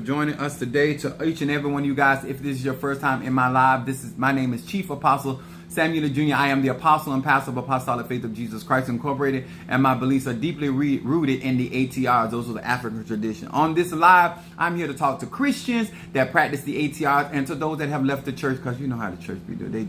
Joining us today. To each and every one of you guys, if this is your first time in my live, my name is Chief Apostle Samuel Jr. I am the apostle and pastor of Apostolic Faith of Jesus Christ Incorporated, and my beliefs are deeply rooted in the ATRs. Those are the African tradition. On this live, I'm here to talk to Christians that practice the ATRs and to those that have left the church, because you know how the church people do.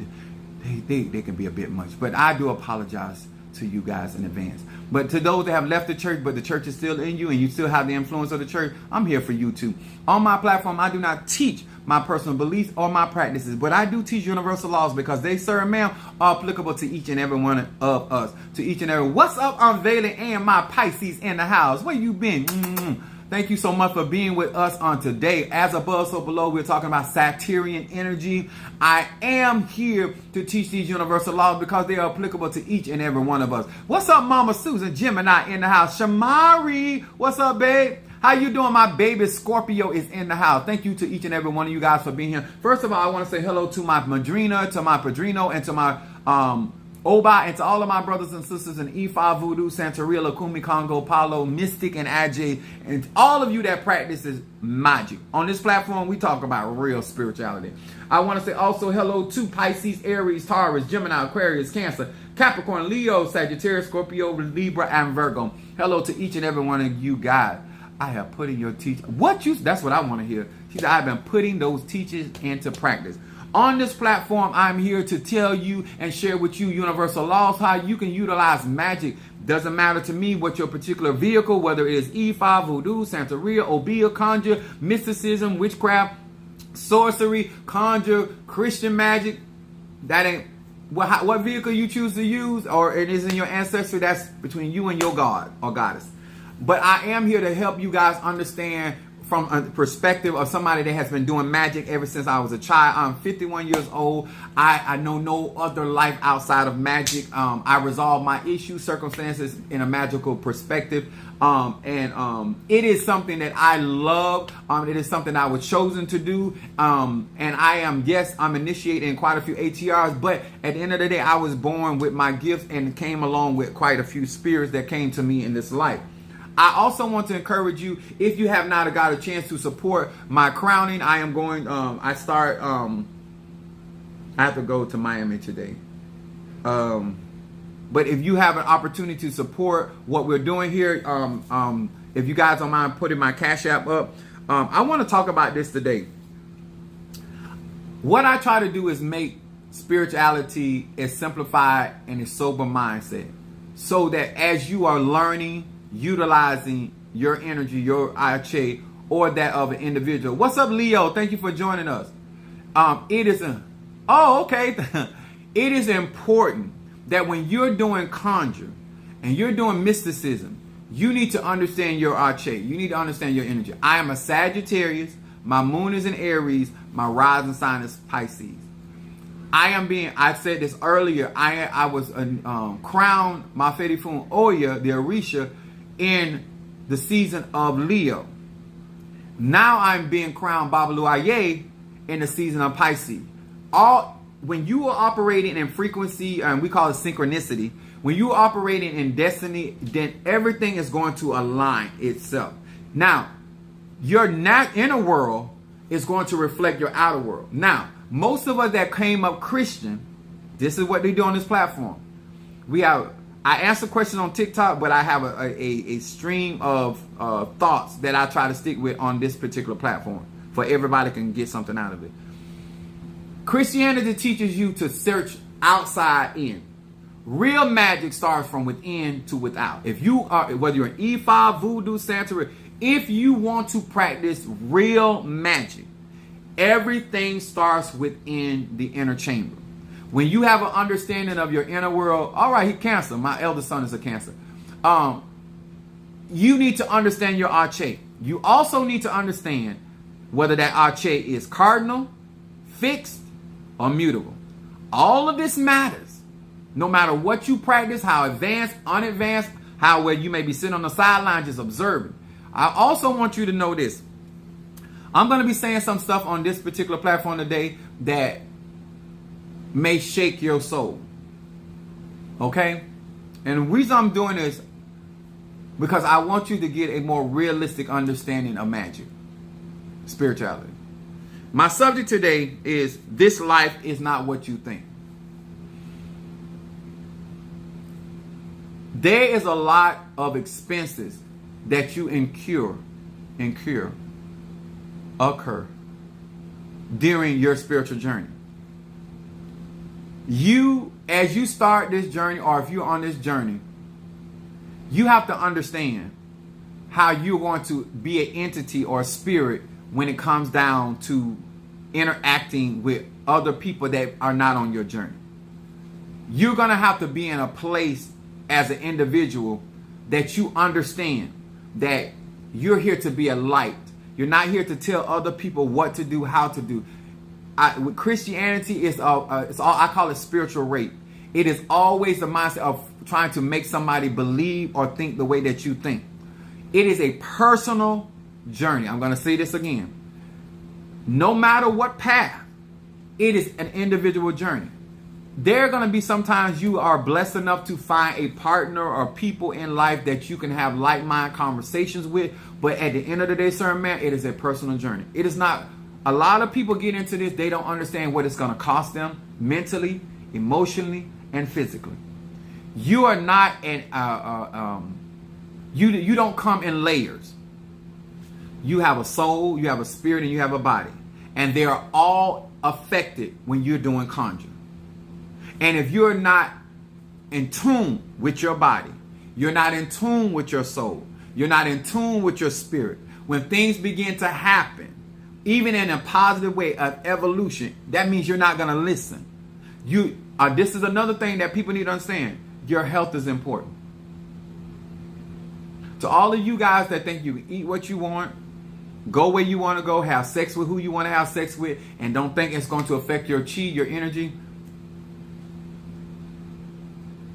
They can be a bit much, but I do apologize to you guys in advance. But to those that have left the church, but the church is still in you and you still have the influence of the church, I'm here for you too. On my platform, I do not teach my personal beliefs or my practices, but I do teach universal laws because they, sir and ma'am, are applicable to each and every one of us. To each and every. What's up, Unveiling and my Pisces in the house? Where you been? Thank you so much for being with us on today. As above, so below, we're talking about Saturnian energy. I am here to teach these universal laws because they are applicable to each and every one of us. What's up, Mama Susan, Gemini in the house? Shamari, what's up, babe? How you doing? My baby Scorpio is in the house. Thank you to each and every one of you guys for being here. First of all, I want to say hello to my Madrina, to my Padrino, and to my Oba, and to all of my brothers and sisters in Ifa, Voodoo, Santeria, Lakumi, Congo, Palo, Mystic, and Ajay, and all of you that practices magic. On this platform, we talk about real spirituality. I want to say also hello to Pisces, Aries, Taurus, Gemini, Aquarius, Cancer, Capricorn, Leo, Sagittarius, Scorpio, Libra, and Virgo. Hello to each and every one of you guys. I have put in your that's what I want to hear. She said, I've been putting those teachings into practice. On this platform, I'm here to tell you and share with you universal laws, how you can utilize magic. Doesn't matter to me what your particular vehicle, whether it is Ifa, Voodoo, Santeria, Obeah, conjure, mysticism, witchcraft, sorcery, conjure, Christian magic. That ain't what vehicle you choose to use, or it is in your ancestry. That's between you and your God or goddess. But I am here to help you guys understand from a perspective of somebody that has been doing magic ever since I was a child. I'm 51 years old. I know no other life outside of magic. I resolve my issues, circumstances in a magical perspective. It is something that I love. It is something I was chosen to do. And I'm initiating quite a few ATRs, but at the end of the day, I was born with my gifts and came along with quite a few spirits that came to me in this life. I also want to encourage you, if you have not got a chance to support my crowning, I am going, I have to go to Miami today. But if you have an opportunity to support what we're doing here, if you guys don't mind putting my Cash App up, I want to talk about this today. What I try to do is make spirituality a simplified and a sober mindset, so that as you are learning, utilizing your energy, your Ache, or that of an individual. What's up, Leo? Thank you for joining us. It is important that when you're doing conjure and you're doing mysticism, you need to understand your Ache. You need to understand your energy. I am a Sagittarius. My moon is in Aries. My rising sign is Pisces. I said this earlier, I was crowned Mafedi Oya, the Orisha, in the season of Leo. Now I'm being crowned Babalu Aye in the season of Pisces. When you are operating in frequency, and we call it synchronicity, when you are operating in destiny, then everything is going to align itself. Now, your inner world is going to reflect your outer world. Now, most of us that came up Christian, this is what they do on this platform. I answer questions on TikTok, but I have a stream of thoughts that I try to stick with on this particular platform, for everybody can get something out of it. Christianity teaches you to search outside in. Real magic starts from within to without. If you are, whether you're an Ifa, Voodoo, Santeria, if you want to practice real magic, everything starts within the inner chamber. When you have an understanding of your inner world, all right, he's Cancer. My eldest son is a Cancer. You need to understand your Ache. You also need to understand whether that Ache is cardinal, fixed, or mutable. All of this matters. No matter what you practice, how advanced, unadvanced, where you may be sitting on the sideline just observing. I also want you to know this. I'm going to be saying some stuff on this particular platform today that may shake your soul. Okay? And the reason I'm doing this, because I want you to get a more realistic understanding of magic. spirituality. My subject today is this life is not what you think. There is a lot of expenses that you occur during your spiritual journey. As you start this journey, or if you're on this journey, you have to understand how you're going to be an entity or a spirit when it comes down to interacting with other people that are not on your journey. You're going to have to be in a place as an individual that you understand that you're here to be a light. You're not here to tell other people what to do, how to do. With Christianity, it's all I call it spiritual rape. It is always the mindset of trying to make somebody believe or think the way that you think. It is a personal journey. I'm going to say this again. No matter what path, it is an individual journey. There are going to be sometimes you are blessed enough to find a partner or people in life that you can have like-minded conversations with. But at the end of the day, sir, man, it is a personal journey. It is not. A lot of people get into this. They don't understand what it's going to cost them mentally, emotionally, and physically. You are not you don't come in layers. You have a soul, you have a spirit, and you have a body. And they are all affected when you're doing conjure. And if you're not in tune with your body, you're not in tune with your soul, you're not in tune with your spirit, when things begin to happen, even in a positive way of evolution, that means you're not going to listen. This is another thing that people need to understand. Your health is important. To all of you guys that think you can eat what you want, go where you want to go, have sex with who you want to have sex with, and don't think it's going to affect your chi, your energy,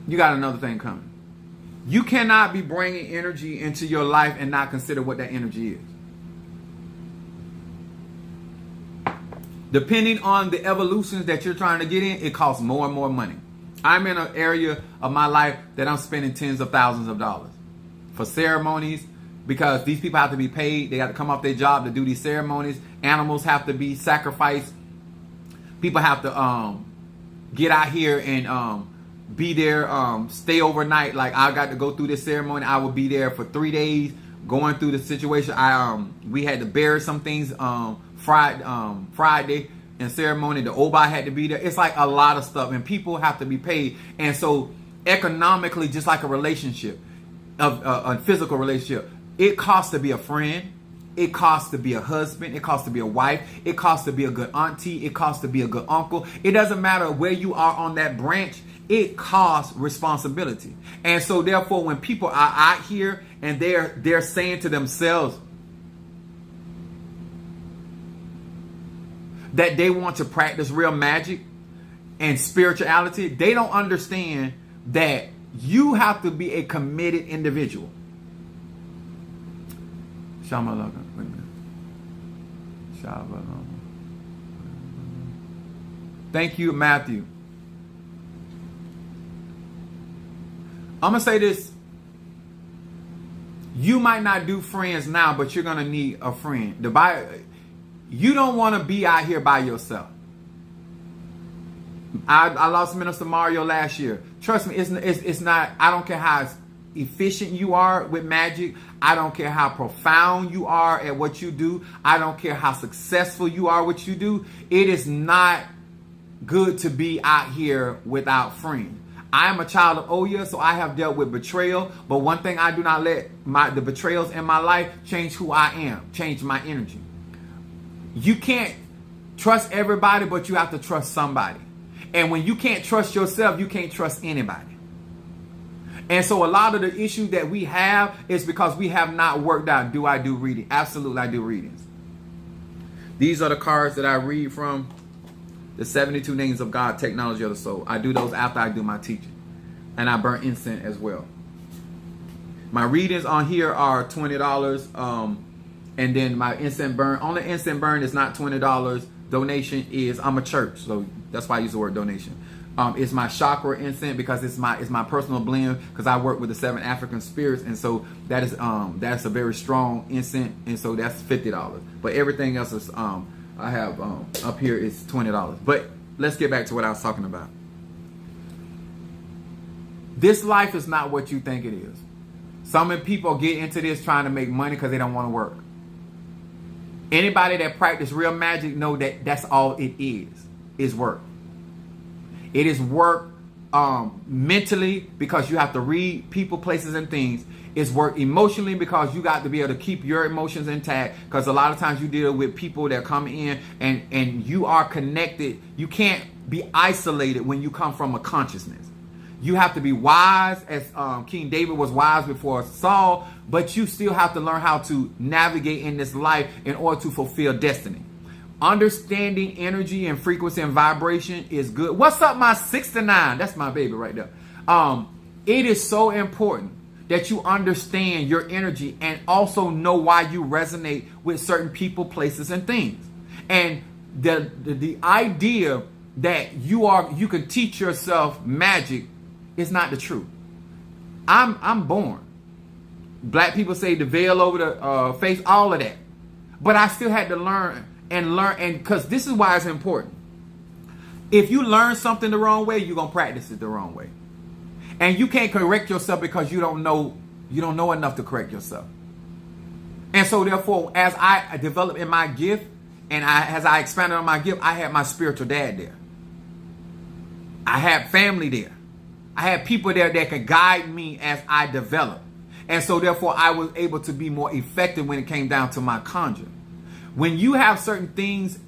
you got another thing coming. You cannot be bringing energy into your life and not consider what that energy is. Depending on the evolutions that you're trying to get in, it costs more and more money. I'm in an area of my life that I'm spending tens of thousands of dollars for ceremonies, because these people have to be paid. They got to come off their job to do these ceremonies. Animals have to be sacrificed. People have to get out here and be there, stay overnight. Like, I got to go through this ceremony. I will be there for 3 days going through the situation. We had to bury some things Friday in ceremony. The Oba had to be there. It's like a lot of stuff, and people have to be paid. And so economically, just like a relationship, a physical relationship, it costs to be a friend. It costs to be a husband. It costs to be a wife. It costs to be a good auntie. It costs to be a good uncle. It doesn't matter where you are on that branch. It costs responsibility. And so therefore, when people are out here and they're saying to themselves that they want to practice real magic and spirituality, they don't understand that you have to be a committed individual. Thank you, Matthew. I'm going to say this. You might not do friends now, but you're going to need a friend. You don't want to be out here by yourself. I lost Minister Mario last year. Trust me, it's not, I don't care how efficient you are with magic. I don't care how profound you are at what you do. I don't care how successful you are what you do. It is not good to be out here without friends. I am a child of Oya, so I have dealt with betrayal. But one thing I do not let the betrayals in my life change who I am, change my energy. You can't trust everybody, but you have to trust somebody. And when you can't trust yourself, you can't trust anybody. And so a lot of the issue that we have is because we have not worked out, do I do reading? Absolutely, I do readings. These are the cards that I read from. The 72 Names of God, Technology of the Soul. I do those after I do my teaching. And I burn incense as well. My readings on here are $20. And then my incense burn. Only incense burn is not $20. Donation is, I'm a church, so that's why I use the word donation. It's my chakra incense because it's my personal blend because I work with the 7 African spirits, and so that's a very strong incense, and so that's $50. But everything else is I have up here is $20. But let's get back to what I was talking about. This life is not what you think it is. Some people get into this trying to make money because they don't want to work. Anybody that practice real magic know that that's all it is work. It is work mentally because you have to read people, places, and things. It's work emotionally because you got to be able to keep your emotions intact, because a lot of times you deal with people that come in and you are connected. You can't be isolated when you come from a consciousness. You have to be wise, as King David was wise before Saul, but you still have to learn how to navigate in this life in order to fulfill destiny. Understanding energy and frequency and vibration is good. What's up, my 69? That's my baby right there. It is so important that you understand your energy and also know why you resonate with certain people, places, and things. And the idea that you can teach yourself magic is not the truth. I'm born. Black people say the veil over the face, all of that. But I still had to learn, and because this is why it's important. If you learn something the wrong way, you're gonna practice it the wrong way. And you can't correct yourself because you don't know enough to correct yourself. And so therefore, as I developed in my gift, and as I expanded on my gift, I had my spiritual dad there. I had family there. I had people there that could guide me as I developed. And so therefore, I was able to be more effective when it came down to my conjure. When you have certain things,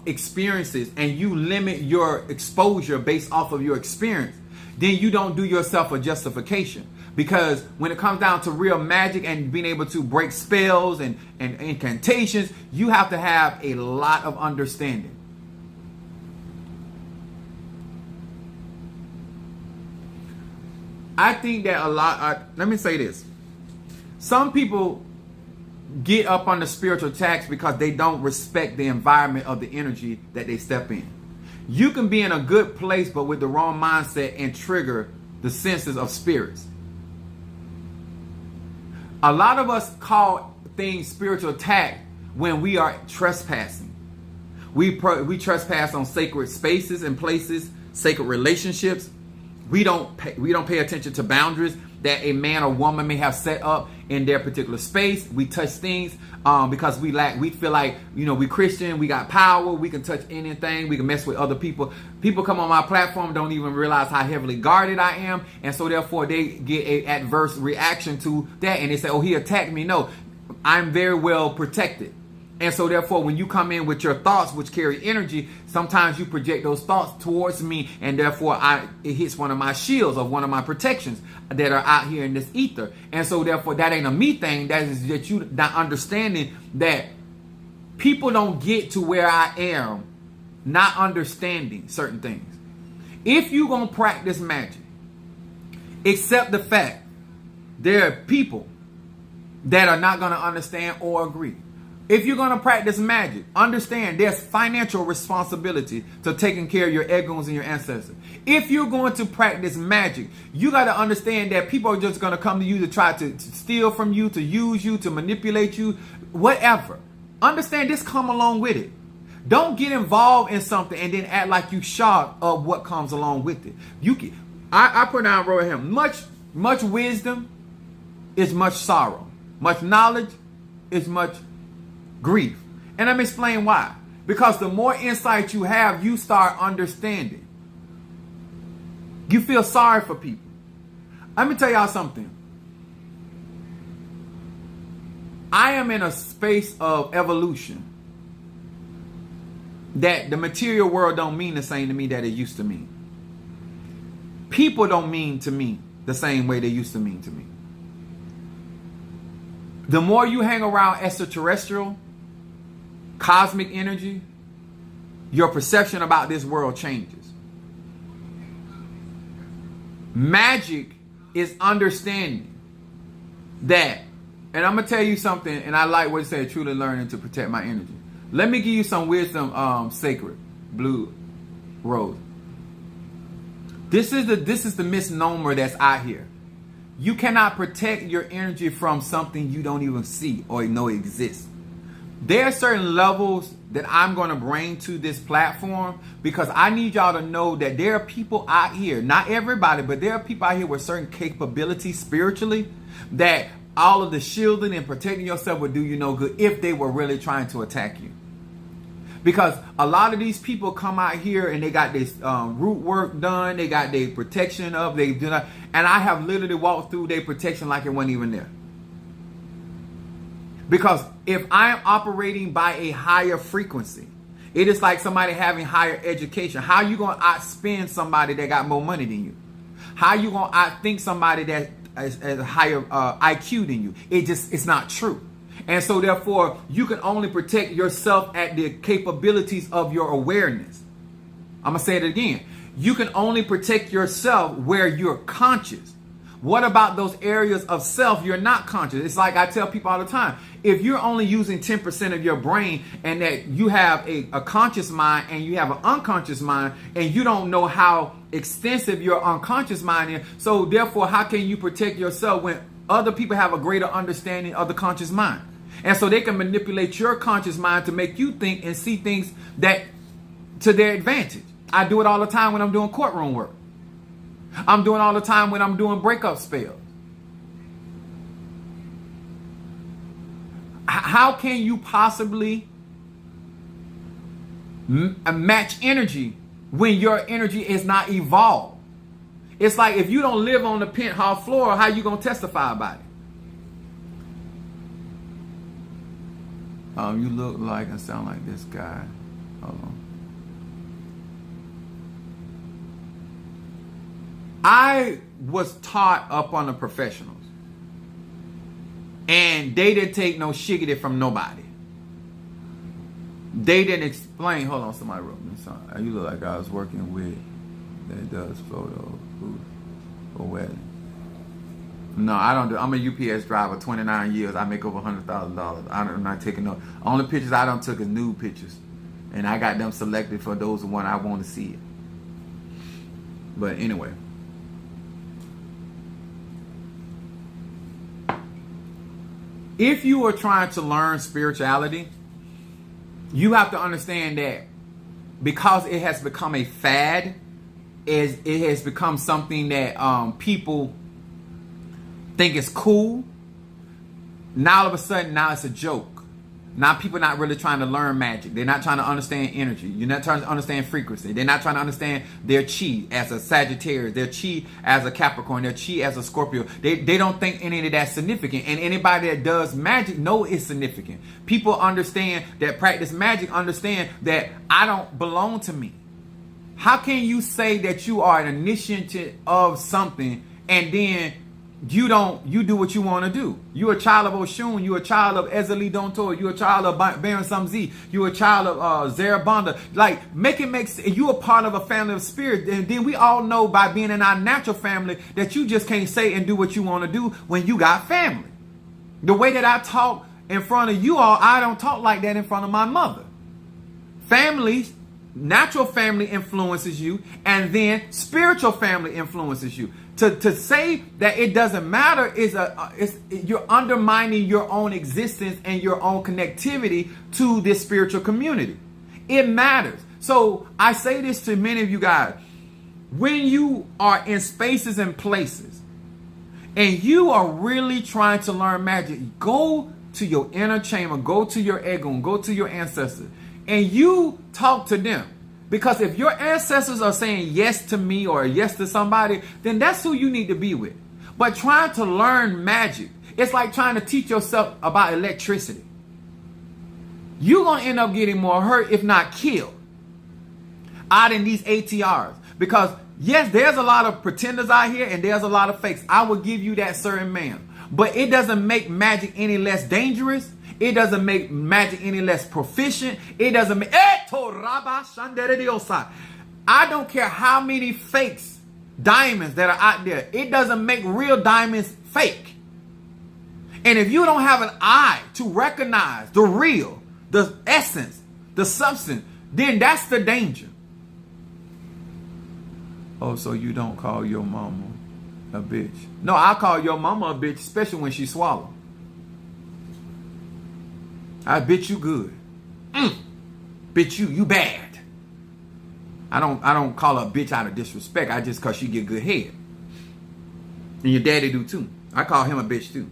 experiences, and you limit your exposure based off of your experience, then you don't do yourself a justification. Because when it comes down to real magic and being able to break spells and incantations, you have to have a lot of understanding. I think that let me say this. Some people get up on the spiritual attacks because they don't respect the environment of the energy that they step in. You can be in a good place, but with the wrong mindset and trigger the senses of spirits. A lot of us call things spiritual attack when we are trespassing. We trespass on sacred spaces and places, sacred relationships. We don't pay attention to boundaries that a man or woman may have set up in their particular space. We touch things because we feel like, we Christian, we got power, we can touch anything, we can mess with other people. People come on my platform, don't even realize how heavily guarded I am, and so therefore they get an adverse reaction to that, and they say, oh, he attacked me. No, I'm very well protected. And so therefore, when you come in with your thoughts, which carry energy, sometimes you project those thoughts towards me, and therefore it hits one of my shields or one of my protections that are out here in this ether. And so therefore, that ain't a me thing. That is that you not understanding that people don't get to where I am not understanding certain things. If you gonna practice magic, accept the fact there are people that are not gonna understand or agree. If you're going to practice magic, understand there's financial responsibility to taking care of your egos and your ancestors. If you're going to practice magic, you got to understand that people are just going to come to you to try to steal from you, to use you, to manipulate you, whatever. Understand this come along with it. Don't get involved in something and then act like you shocked of what comes along with it. I put down wrote him, much wisdom is much sorrow. Much knowledge is much grief. And let me explain why. Because the more insight you have, you start understanding. You feel sorry for people. Let me tell y'all something. I am in a space of evolution that the material world don't mean the same to me that it used to mean. People don't mean to me the same way they used to mean to me. The more you hang around extraterrestrial, cosmic energy, your perception about this world changes. Magic is understanding that, and I'm going to tell you something, and I like what it said, truly learning to protect my energy. Let me give you some wisdom, sacred, blue rose. This is the misnomer that's out here. You cannot protect your energy from something you don't even see or know exists. There are certain levels that I'm going to bring to this platform because I need y'all to know that there are people out here, not everybody, but there are people out here with certain capabilities spiritually that all of the shielding and protecting yourself would do you no good if they were really trying to attack you. Because a lot of these people come out here and they got this root work done, they got their protection up, they do not, and I have literally walked through their protection like it wasn't even there. Because if I am operating by a higher frequency, it is like somebody having higher education. How you going to outspend somebody that got more money than you? How you going to outthink somebody that has a higher IQ than you? It's not true. And so therefore, you can only protect yourself at the capabilities of your awareness. I'm going to say it again. You can only protect yourself where you're conscious. What about those areas of self you're not conscious? It's like I tell people all the time. If you're only using 10% of your brain and that you have a conscious mind and you have an unconscious mind and you don't know how extensive your unconscious mind is, so therefore, how can you protect yourself when other people have a greater understanding of the conscious mind? And so they can manipulate your conscious mind to make you think and see things that to their advantage. I do it all the time when I'm doing courtroom work. I'm doing all the time when I'm doing breakup spells. How can you possibly match energy when your energy is not evolved? It's like if you don't live on the penthouse floor, how you going to testify about it? You look like and sound like this guy. Hold on. I was taught up on the professionals. And they didn't take no shiggity from nobody. They didn't explain. Hold on, somebody wrote me something. You look like I was working with that does photo for wedding. No, I don't do. I'm a UPS driver, 29 years. I make over $100,000. I'm not taking no. Only pictures I don't took is nude pictures, and I got them selected for those one I want to see it. But anyway, if you are trying to learn spirituality, you have to understand that because it has become a fad, it has become something that people think is cool. Now all of a sudden, now it's a joke. Now people are not really trying to learn magic. They're not trying to understand energy. You're not trying to understand frequency. They're not trying to understand their chi as a Sagittarius, their chi as a Capricorn, their chi as a Scorpio. They don't think any of that's significant. And anybody that does magic know it's significant. People understand that practice magic, understand that I don't belong to me. How can you say that you are an initiate of something and then you do what you want to do? You're a child of Oshun. You're a child of Ezeli Dontor. You're a child of Baron Samzi. You're a child of Zarabanda. Like, make it make sense. You're a part of a family of spirit. And then we all know by being in our natural family that you just can't say and do what you want to do when you got family. The way that I talk in front of you all, I don't talk like that in front of my mother. Families, natural family influences you, and then spiritual family influences you. To say that it doesn't matter is you're undermining your own existence and your own connectivity to this spiritual community. It matters. So I say this to many of you guys. When you are in spaces and places and you are really trying to learn magic, go to your inner chamber, go to your ego, go to your ancestors, and you talk to them. Because if your ancestors are saying yes to me or yes to somebody, then that's who you need to be with. But trying to learn magic, it's like trying to teach yourself about electricity. You're going to end up getting more hurt, if not killed, out in these ATRs. Because yes, there's a lot of pretenders out here and there's a lot of fakes. I will give you that, sir and ma'am. But it doesn't make magic any less dangerous. It doesn't make magic any less proficient. It doesn't make... I don't care how many fakes, diamonds that are out there. It doesn't make real diamonds fake. And if you don't have an eye to recognize the real, the essence, the substance, then that's the danger. Oh, so you don't call your mama a bitch? No, I call your mama a bitch, especially when she swallow. I bitch you good. Bitch you bad. I don't call her a bitch out of disrespect. I just cause she get good head. And your daddy do too. I call him a bitch too.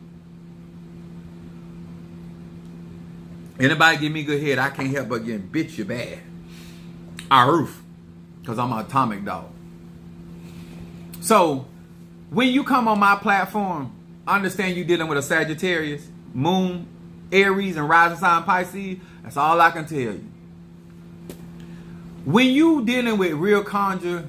Anybody give me good head, I can't help but getting bitch you bad. Aroof. Because I'm an atomic dog. So, when you come on my platform, understand you dealing with a Sagittarius, Moon, Aries, and rising sign Pisces. That's all I can tell you. When you dealing with real conjure,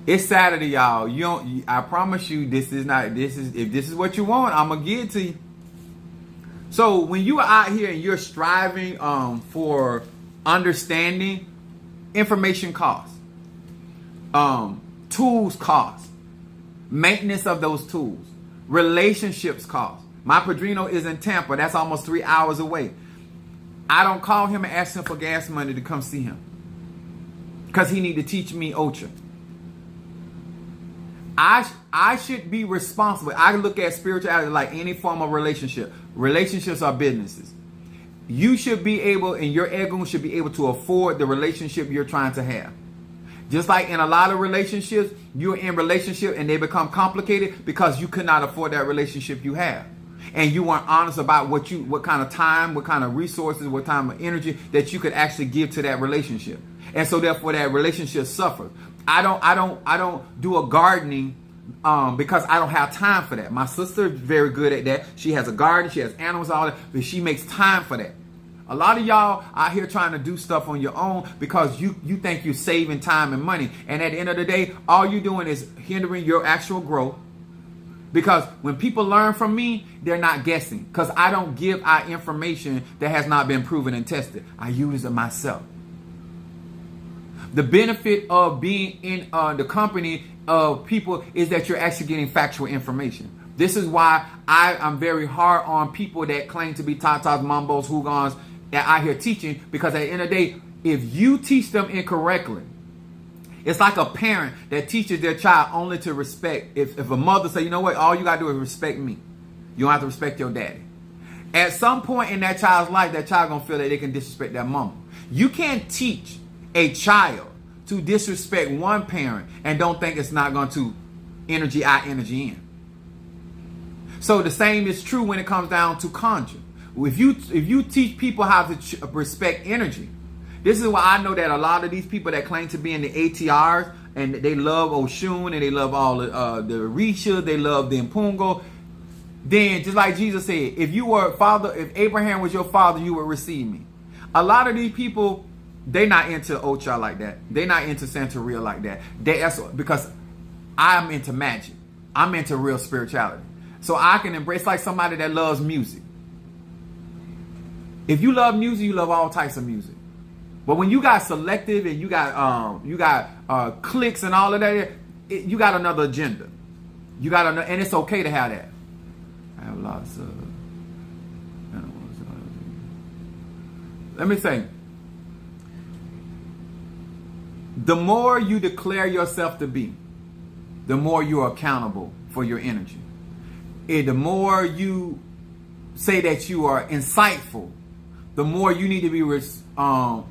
it's Saturday, y'all. You don't. I promise you, this is not. This is if this is what you want, I'm gonna give it to you. So when you are out here and you're striving for understanding, information costs. Tools cost. Maintenance of those tools. Relationships cost. My Padrino is in Tampa. That's almost 3 hours away. I don't call him and ask him for gas money to come see him. Because he need to teach me Ocha. I should be responsible. I look at spirituality like any form of relationship. Relationships are businesses. You should be able, and your ego should be able to afford the relationship you're trying to have. Just like in a lot of relationships, you're in relationship and they become complicated because you could not afford that relationship you have. And you weren't honest about what kind of time, what kind of resources, what time of energy that you could actually give to that relationship. And so therefore that relationship suffers. I don't do a gardening because I don't have time for that. My sister is very good at that. She has a garden, she has animals, all that, but she makes time for that. A lot of y'all out here trying to do stuff on your own because you think you're saving time and money. And at the end of the day, all you're doing is hindering your actual growth. Because when people learn from me, they're not guessing. Because I don't give out information that has not been proven and tested. I use it myself. The benefit of being in the company of people is that you're actually getting factual information. This is why I'm very hard on people that claim to be tatas, mambos, hugans, that out here teaching, because at the end of the day, if you teach them incorrectly, it's like a parent that teaches their child only to respect. If a mother say, you know what, all you got to do is respect me. You don't have to respect your daddy. At some point in that child's life, that child going to feel that they can disrespect their mama. You can't teach a child to disrespect one parent and don't think it's not going to energy out, energy in. So the same is true when it comes down to conjure. If you teach people how to respect energy, this is why I know that a lot of these people that claim to be in the ATRs and they love Oshun and they love all the Orisha, they love the Mpungo. Then just like Jesus said, if Abraham was your father, you would receive me. A lot of these people, they not into Ocha like that. They not into Santeria like that. That's because I'm into magic. I'm into real spirituality. So I can embrace like somebody that loves music. If you love music, you love all types of music. But when you got selective and you got clicks and all of that, you got another agenda. And it's okay to have that. I have lots of. Let me say, the more you declare yourself to be, the more you are accountable for your energy. And the more you say that you are insightful, the more you need to be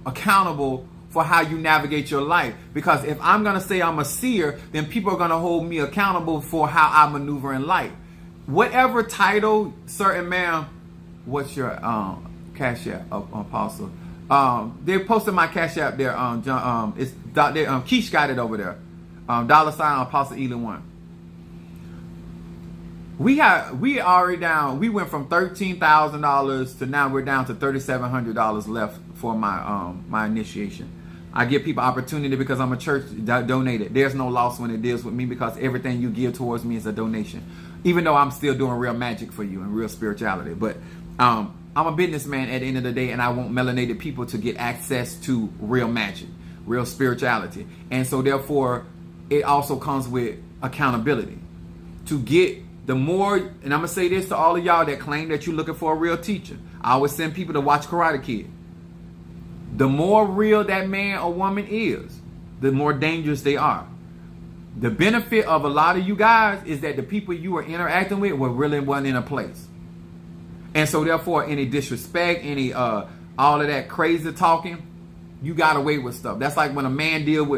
accountable for how you navigate your life. Because if I'm going to say I'm a seer, then people are going to hold me accountable for how I maneuver in life. Whatever title, certain ma'am, what's your Cash App, Apostle? They posted my Cash App there. It's Keish got it over there. $ Apostle Elin 1. We already down. We went from $13,000 to now we're down to $3,700 left for my initiation. I give people opportunity because I'm a church donated. There's no loss when it deals with me because everything you give towards me is a donation. Even though I'm still doing real magic for you and real spirituality, but I'm a businessman at the end of the day, and I want melanated people to get access to real magic, real spirituality, and so therefore it also comes with accountability to get the more, and I'm going to say this to all of y'all that claim that you're looking for a real teacher. I always send people to watch Karate Kid. The more real that man or woman is, the more dangerous they are. The benefit of a lot of you guys is that the people you were interacting with were really wasn't in a place. And so therefore, any disrespect, any all of that crazy talking, you got away with stuff. That's like when a man dealing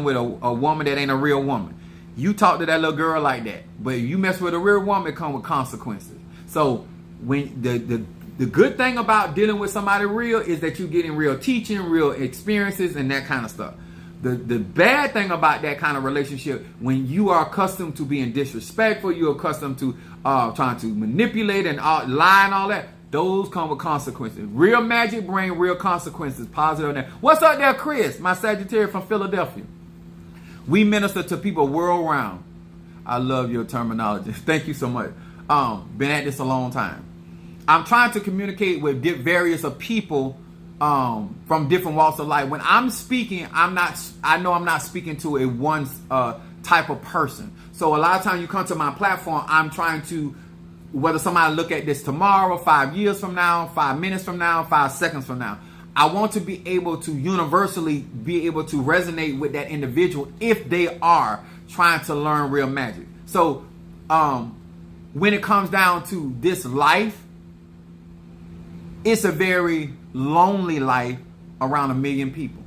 with a woman that ain't a real woman. You talk to that little girl like that, but you mess with a real woman, it come with consequences. So when the good thing about dealing with somebody real is that you're getting real teaching, real experiences, and that kind of stuff. The bad thing about that kind of relationship, when you are accustomed to being disrespectful, you're accustomed to trying to manipulate and lie and all that, those come with consequences. Real magic bring real consequences, positive and negative. What's up there, Chris? My Sagittarius from Philadelphia. We minister to people world round. I love your terminology. Thank you so much. Been at this a long time. I'm trying to communicate with various people from different walks of life. When I'm speaking, I know I'm not speaking to a one type of person. So a lot of times you come to my platform, I'm trying to, whether somebody look at this tomorrow, 5 years from now, 5 minutes from now, 5 seconds from now, I want to be able to universally be able to resonate with that individual if they are trying to learn real magic. So when it comes down to this life, it's a very lonely life around 1 million people.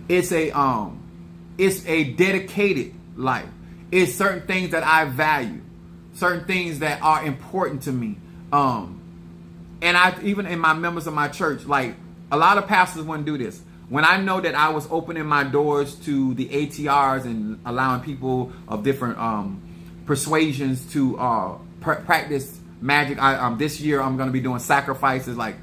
It's a dedicated life. It's certain things that I value, certain things that are important to me. And I, even in my members of my church, like a lot of pastors wouldn't do this. When I know that I was opening my doors to the ATRs and allowing people of different persuasions to practice magic, this year I'm going to be doing sacrifices, like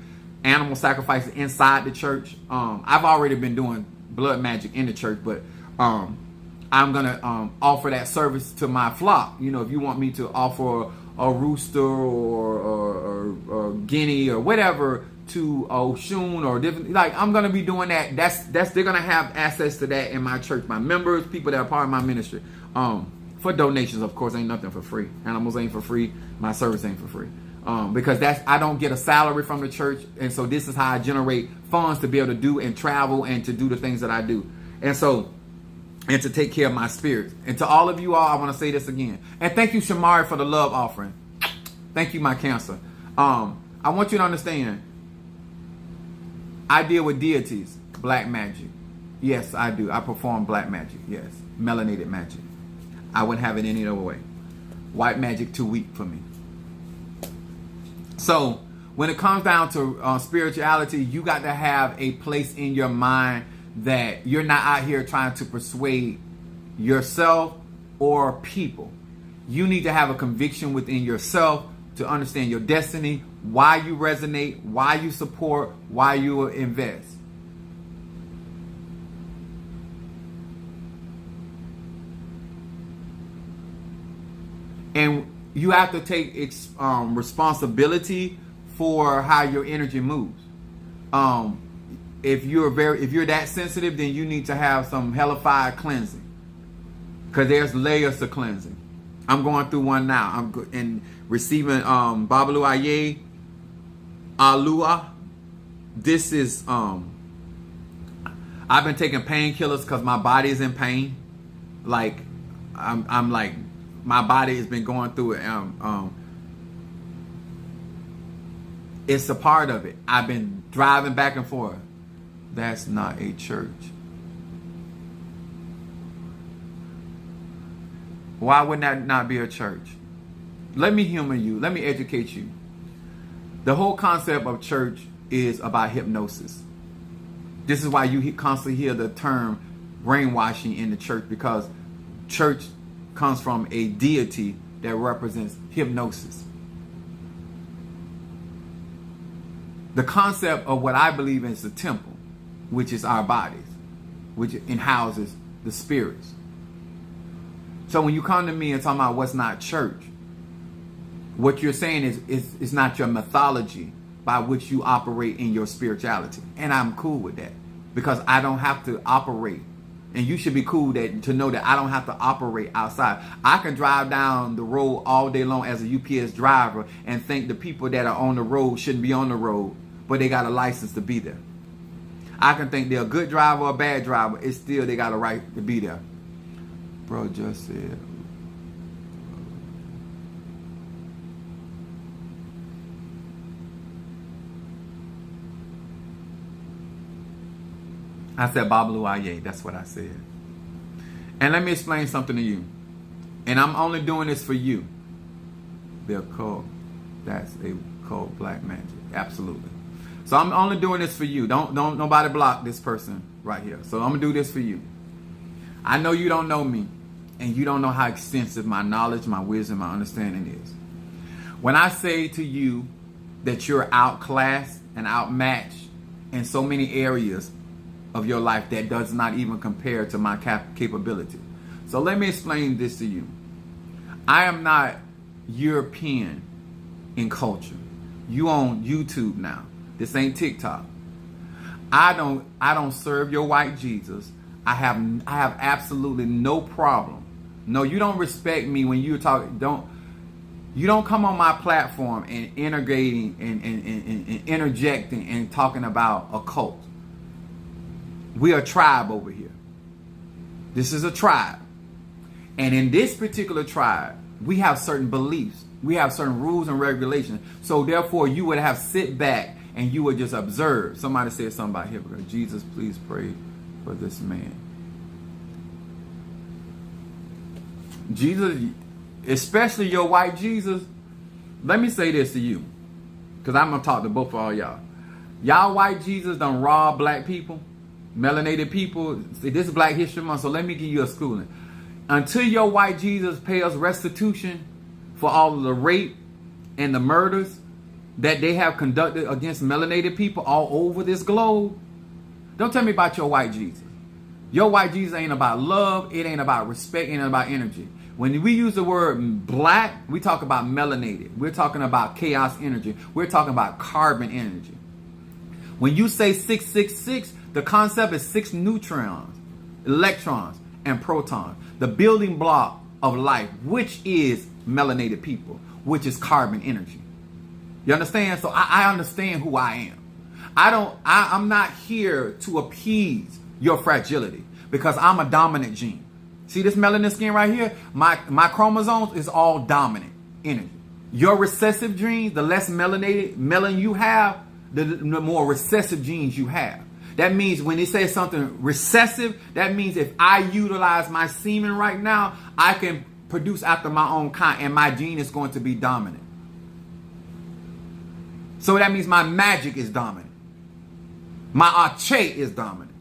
animal sacrifices inside the church. I've already been doing blood magic in the church, but I'm going to offer that service to my flock. You know, if you want me to offer a rooster or guinea or whatever to Oshun or different, like I'm going to be doing that. They're going to have access to that in my church. My members, people that are part of my ministry. For donations, of course, ain't nothing for free. Animals ain't for free. My service ain't for free. Because I don't get a salary from the church. And so this is how I generate funds to be able to do and travel and to do the things that I do. And to take care of my spirits. And to all of you all, I want to say this again. And thank you, Shamari, for the love offering. Thank you, my Cancer. I want you to understand, I deal with deities, black magic. Yes, I do. I perform black magic. Yes. Melanated magic. I wouldn't have it any other way. White magic too weak for me. So when it comes down to spirituality, you got to have a place in your mind that you're not out here trying to persuade yourself or people. You need to have a conviction within yourself to understand your destiny, why you resonate, why you support, why you invest. And you have to take responsibility for how your energy moves. If you're that sensitive, then you need to have some hellified cleansing, because there's layers to cleansing. I'm going through one now. I'm receiving Babalu Aye, Alua. This is I've been taking painkillers because my body is in pain. Like I'm like, my body has been going through it. It's a part of it. I've been driving back and forth. That's not a church. Why would that not be a church? Let me humor you. Let me educate you. The whole concept of church is about hypnosis. This is why you constantly hear the term brainwashing in the church, because church comes from a deity that represents hypnosis. The concept of what I believe in is the temple, which is our bodies, which houses the spirits. So when you come to me and talk about what's not church, what you're saying is not your mythology by which you operate in your spirituality. And I'm cool with that, because I don't have to operate And you should be cool to know that I don't have to operate outside. I can drive down the road all day long as a UPS driver and think the people that are on the road shouldn't be on the road, but they got a license to be there. I can think they're a good driver or a bad driver. It's still they got a right to be there. Bro just said. I said Babalu Aye. That's what I said. And let me explain something to you. And I'm only doing this for you. They're called. That's a called black magic. Absolutely. So I'm only doing this for you. Don't nobody block this person right here. So I'm gonna do this for you. I know you don't know me, and you don't know how extensive my knowledge, my wisdom, my understanding is. When I say to you that you're outclassed and outmatched in so many areas of your life that does not even compare to my capability. So let me explain this to you. I am not European in culture. You on YouTube now. This ain't TikTok. I don't serve your white Jesus. I have absolutely no problem. No, you don't respect me when you talk. You don't come on my platform and integrating and interjecting and talking about a cult. We are a tribe over here. This is a tribe. And in this particular tribe, we have certain beliefs. We have certain rules and regulations. So therefore, you would have sit back and you would just observe. Somebody said something about hypocrite. Jesus, please pray for this man. Jesus, especially your white Jesus, let me say this to you. Because I'm going to talk to both of all y'all. Y'all white Jesus done rob black people. Melanated people. See, this is Black History Month, so let me give you a schooling. Until your white Jesus pay us restitution for all of the rape and the murders that they have conducted against melanated people all over this globe, don't tell me about your white Jesus. Your white Jesus ain't about love. It ain't about respect. It ain't about energy. When we use the word black, we talk about melanated. We're talking about chaos energy. We're talking about carbon energy. When you say 666, the concept is 6 neutrons, electrons, and protons. The building block of life, which is melanated people, which is carbon energy. You understand? So I understand who I am. I'm not here to appease your fragility because I'm a dominant gene. See this melanin skin right here? My chromosomes is all dominant energy. Your recessive genes, the less melanin you have, the more recessive genes you have. That means when they say something recessive, that means if I utilize my semen right now, I can produce after my own kind and my gene is going to be dominant. So that means my magic is dominant. My arche is dominant.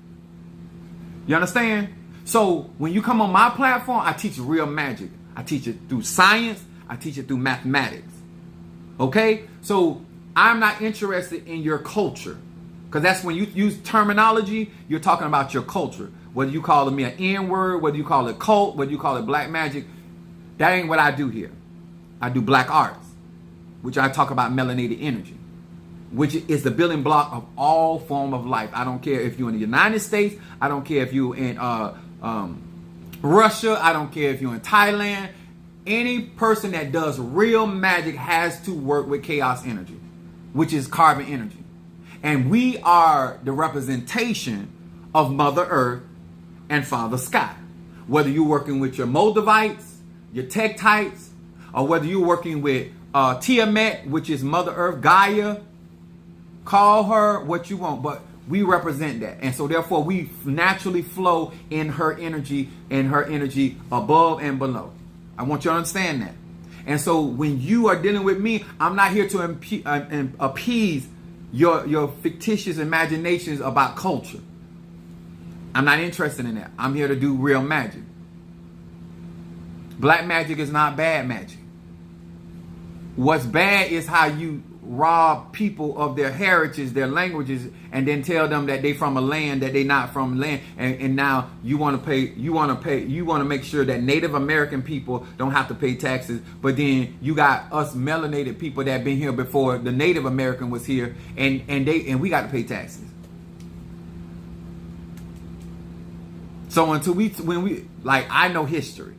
You understand? So when you come on my platform, I teach real magic. I teach it through science. I teach it through mathematics. Okay? So I'm not interested in your culture. Because that's when you use terminology, you're talking about your culture. Whether you call me an N-word, whether you call it cult, whether you call it black magic, that ain't what I do here. I do black arts, which I talk about melanated energy, which is the building block of all form of life. I don't care if you're in the United States. I don't care if you're in Russia. I don't care if you're in Thailand. Any person that does real magic has to work with chaos energy, which is carbon energy. And we are the representation of Mother Earth and Father Sky. Whether you're working with your Moldavites, your Tektites, or whether you're working with Tiamat, which is Mother Earth, Gaia, call her what you want, but we represent that. And so therefore we naturally flow in her energy above and below. I want you to understand that. And so when you are dealing with me, I'm not here to appease your fictitious imaginations about culture. I'm not interested in that. I'm here to do real magic. Black magic is not bad magic. What's bad is how you rob people of their heritage, their languages, and then tell them that they from a land that they not from land, and now you want to make sure that Native American people don't have to pay taxes, but then you got us melanated people that been here before the Native American was here, and we got to pay taxes. So until I know history.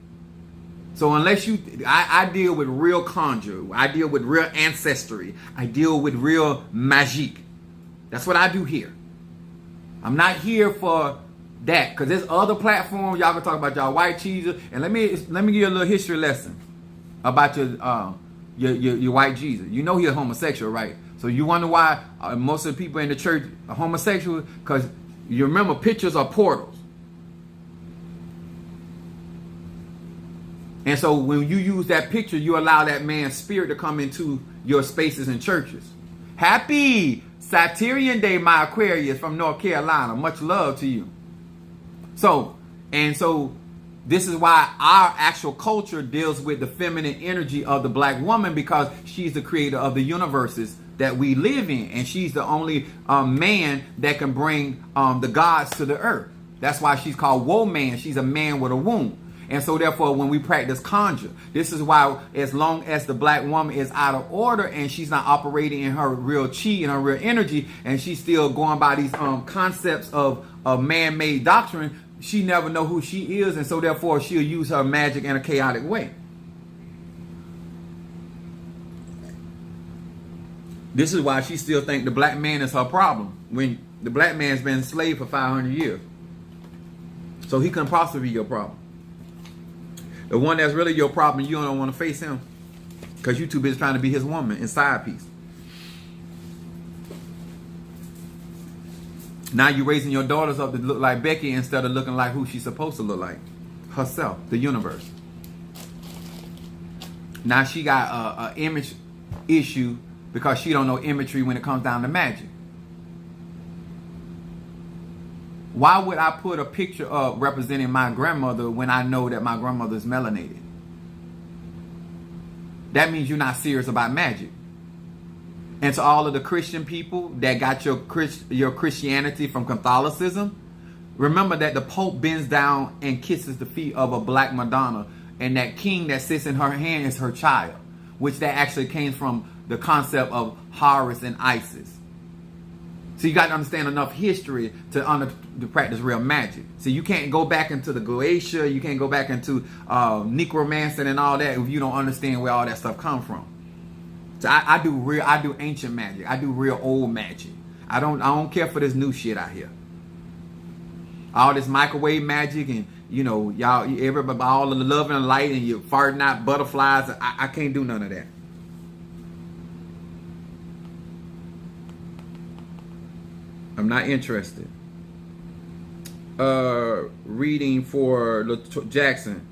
So unless I deal with real conjure, I deal with real ancestry, I deal with real magique. That's what I do here. I'm not here for that, because there's other platforms y'all can talk about y'all white Jesus. And let me give you a little history lesson about your white Jesus. You know he's a homosexual, right? So you wonder why most of the people in the church are homosexual? Because you remember, pictures are portals. And so when you use that picture, you allow that man's spirit to come into your spaces and churches. Happy Satyrian Day, my Aquarius from North Carolina. Much love to you. So this is why our actual culture deals with the feminine energy of the black woman, because she's the creator of the universes that we live in. And she's the only man that can bring the gods to the earth. That's why she's called woman. She's a man with a womb. And so therefore, when we practice conjure, this is why as long as the black woman is out of order and she's not operating in her real chi and her real energy, and she's still going by these concepts of man-made doctrine, she never know who she is. And so therefore, she'll use her magic in a chaotic way. This is why she still think the black man is her problem, when the black man's been enslaved for 500 years. So he couldn't possibly be your problem. The one that's really your problem, you don't want to face him, because you too busy trying to be his woman in side piece. Now you're raising your daughters up to look like Becky instead of looking like who she's supposed to look like, herself, the universe. Now she got an image issue because she don't know imagery when it comes down to magic. Why would I put a picture up representing my grandmother when I know that my grandmother is melanated? That means you're not serious about magic. And to all of the Christian people that got your Christianity from Catholicism, remember that the Pope bends down and kisses the feet of a black Madonna, and that king that sits in her hand is her child, which that actually came from the concept of Horus and Isis. So you got to understand enough history to practice real magic. So you can't go back into the Goetia, you can't go back into necromancy and all that if you don't understand where all that stuff come from. So I do ancient magic. I do real old magic. I don't care for this new shit out here. All this microwave magic and y'all everybody, all of the love and light and you farting out butterflies. I can't do none of that. I'm not interested. Reading for Jackson.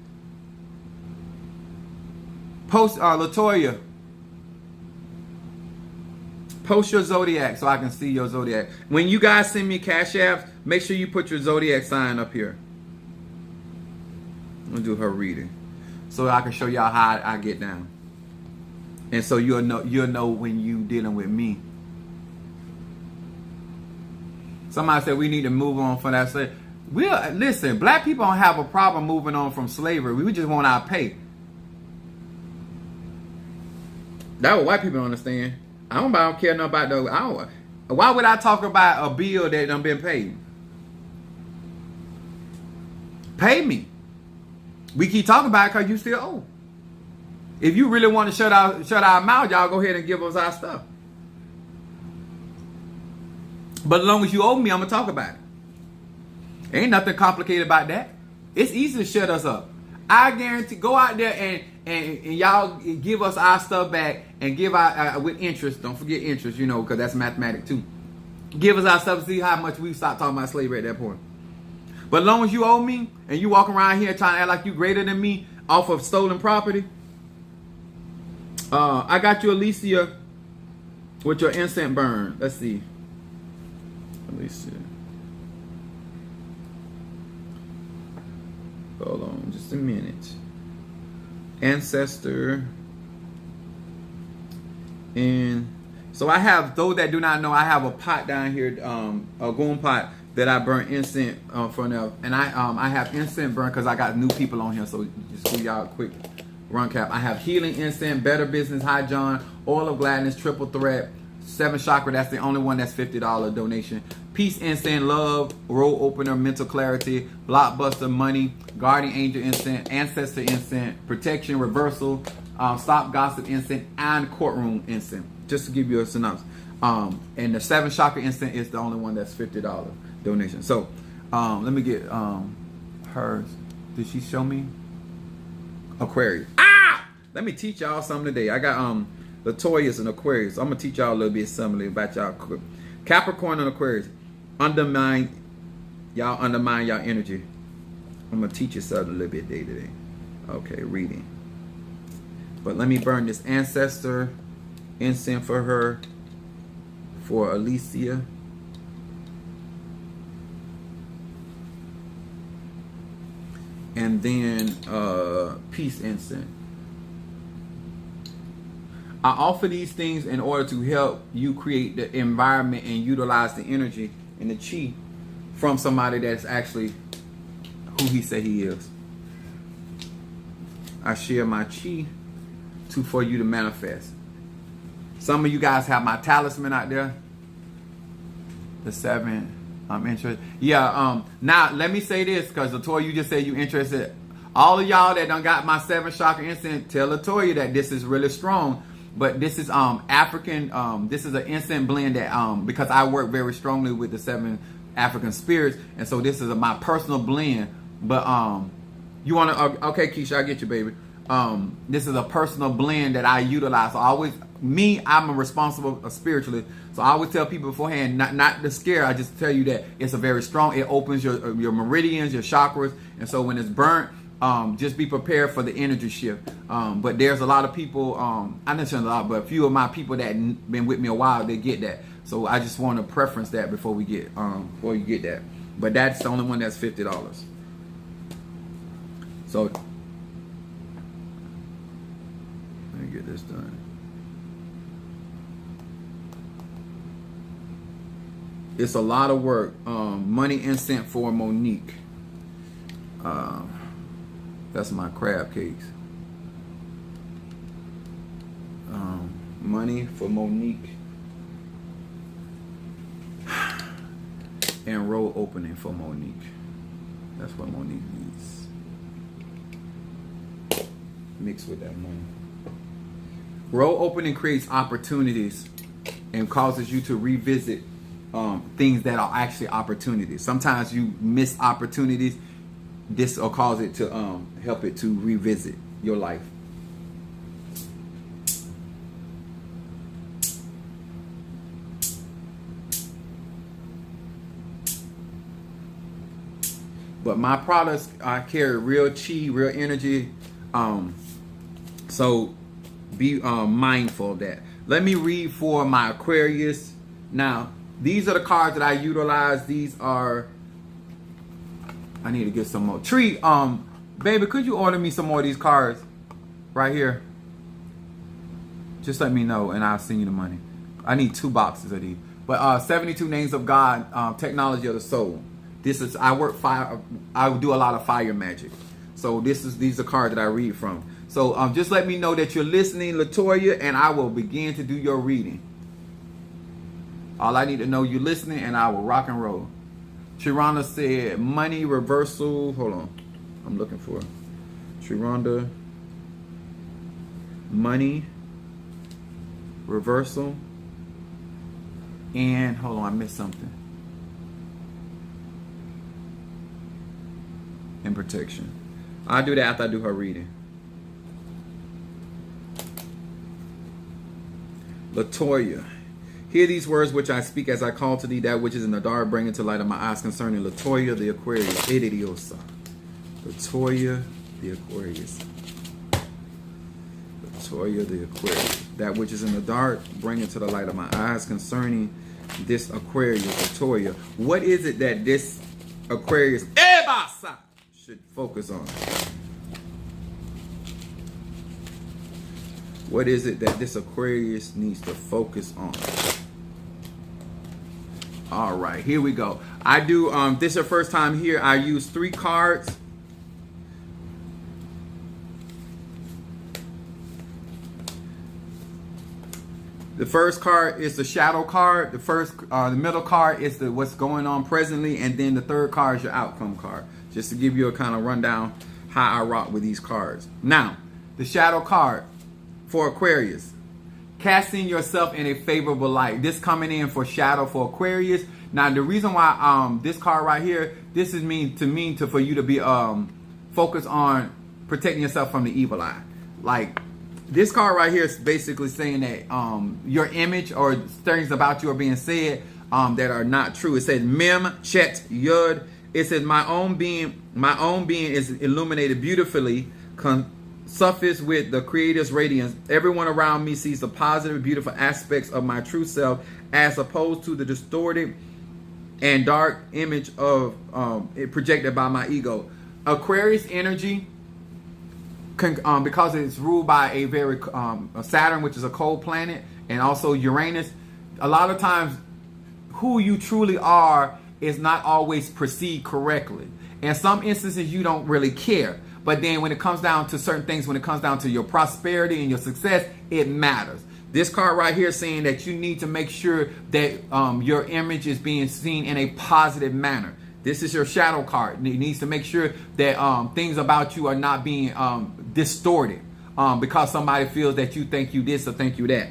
Post Latoya. Post your zodiac so I can see your zodiac. When you guys send me cash apps, make sure you put your zodiac sign up here. I'm gonna do her reading so I can show y'all how I get down, and so you'll know when you dealing with me. Somebody said we need to move on from that. Listen, black people don't have a problem moving on from slavery. We just want our pay. That's what white people don't understand. I don't care nothing about why would I talk about a bill that done been paid? Pay me. We keep talking about it because you still owe. If you really want to shut our mouth, y'all go ahead and give us our stuff. But as long as you owe me, I'm going to talk about it. Ain't nothing complicated about that. It's easy to shut us up. I guarantee, go out there and y'all give us our stuff back and give our, with interest. Don't forget interest, because that's mathematics too. Give us our stuff and see how much we stop talking about slavery at that point. But as long as you owe me and you walk around here trying to act like you greater than me off of stolen property, I got you, Alicia, with your incense burn. Let's see. Alicia. Hold on just a minute. Ancestor. And so I have, those that do not know, I have a pot down here, a goon pot that I burn incense for now. And I have incense burn because I got new people on here. So just give y'all a quick run cap. I have healing incense, better business, high John, oil of gladness, triple threat, 7 chakra, that's the only one that's $50 donation. Peace incense, love, road opener, mental clarity, blockbuster, money, guardian angel incense, ancestor incense, protection, reversal, stop gossip incense, and courtroom incense. Just to give you a synopsis. And the 7 chakra incense is the only one that's $50 donation. So let me get hers. Did she show me? Aquarius. Let me teach y'all something today. I got Latoya's and Aquarius. I'm gonna teach y'all a little bit something about y'all. Capricorn and Aquarius. Undermine y'all energy. I'm gonna teach you something a little bit today. Okay, reading. But let me burn this ancestor incense for her, for Alicia. And then peace incense. I offer these things in order to help you create the environment and utilize the energy and the chi from somebody that's actually who he said he is. I share my chi for you to manifest. Some of you guys have my talisman out there. The 7. I'm interested. Yeah, now let me say this, because Latoya, you just said you interested. All of y'all that done got my 7 chakra incense, tell Latoya that this is really strong. But this is African, this is an incense blend that, because I work very strongly with the 7 African spirits. And so this is my personal blend. But you want to, okay, Keisha, I get you, baby. This is a personal blend that I utilize. So I'm a responsible spiritually. So I always tell people beforehand, not to scare. I just tell you that it's a very strong, it opens your meridians, your chakras. And so when it's burnt, just be prepared for the energy shift. But there's a lot of people, I didn't say a lot, but a few of my people that been with me a while, they get that. So I just want to preference that before you get that. But that's the only one that's $50. So let me get this done. It's a lot of work. Money incense for Monique. That's my crab cakes. Money for Monique. And road opening for Monique. That's what Monique needs. Mixed with that money. Road opening creates opportunities and causes you to revisit things that are actually opportunities. Sometimes you miss opportunities. This will cause it to help it to revisit your life. But my products, I carry real chi, real energy. So be mindful of that. Let me read for my Aquarius. Now, these are the cards that I utilize. These are, I need to get some more. Tree, baby, could you order me some more of these cards right here? Just let me know and I'll send you the money. I need 2 boxes of these. But 72 Names of God, Technology of the Soul. This is, I do a lot of fire magic. So these are cards that I read from. So just let me know that you're listening, Latoya, and I will begin to do your reading. All I need to know, you're listening, and I will rock and roll. Chironda said, money reversal. Hold on. I'm looking for Chironda. Money reversal. And hold on, I missed something. And protection. I'll do that after I do her reading. Latoya. Hear these words which I speak as I call to thee that which is in the dark, bring into light of my eyes concerning Latoya the Aquarius. Latoya the Aquarius. Latoya the Aquarius. That which is in the dark, bring into the light of my eyes concerning this Aquarius, Latoya. What is it that this Aquarius should focus on? What is it that this Aquarius needs to focus on? All right, here we go. I do, this is your first time here. I use 3 cards. The first card is the shadow card. The middle card is the what's going on presently, and then the third card is your outcome card. Just to give you a kind of rundown how I rock with these cards. Now, the shadow card for Aquarius, casting yourself in a favorable light. This coming in for shadow for Aquarius. Now, the reason why this card right here, this is for you to be focused on protecting yourself from the evil eye. Like, this card right here is basically saying that your image or things about you are being said that are not true. It says Mem Chet Yud. It says my own being is illuminated beautifully, suffused with the Creator's radiance. Everyone around me sees the positive, beautiful aspects of my true self, as opposed to the distorted and dark image of it projected by my ego. Aquarius energy, because it's ruled by a very Saturn, which is a cold planet, and also Uranus, a lot of times who you truly are is not always perceived correctly. In some instances, you don't really care. But then when it comes down to certain things, when it comes down to your prosperity and your success, it matters. This card right here is saying that you need to make sure that your image is being seen in a positive manner. This is your shadow card. It needs to make sure that things about you are not being distorted because somebody feels that you think you this or think you that.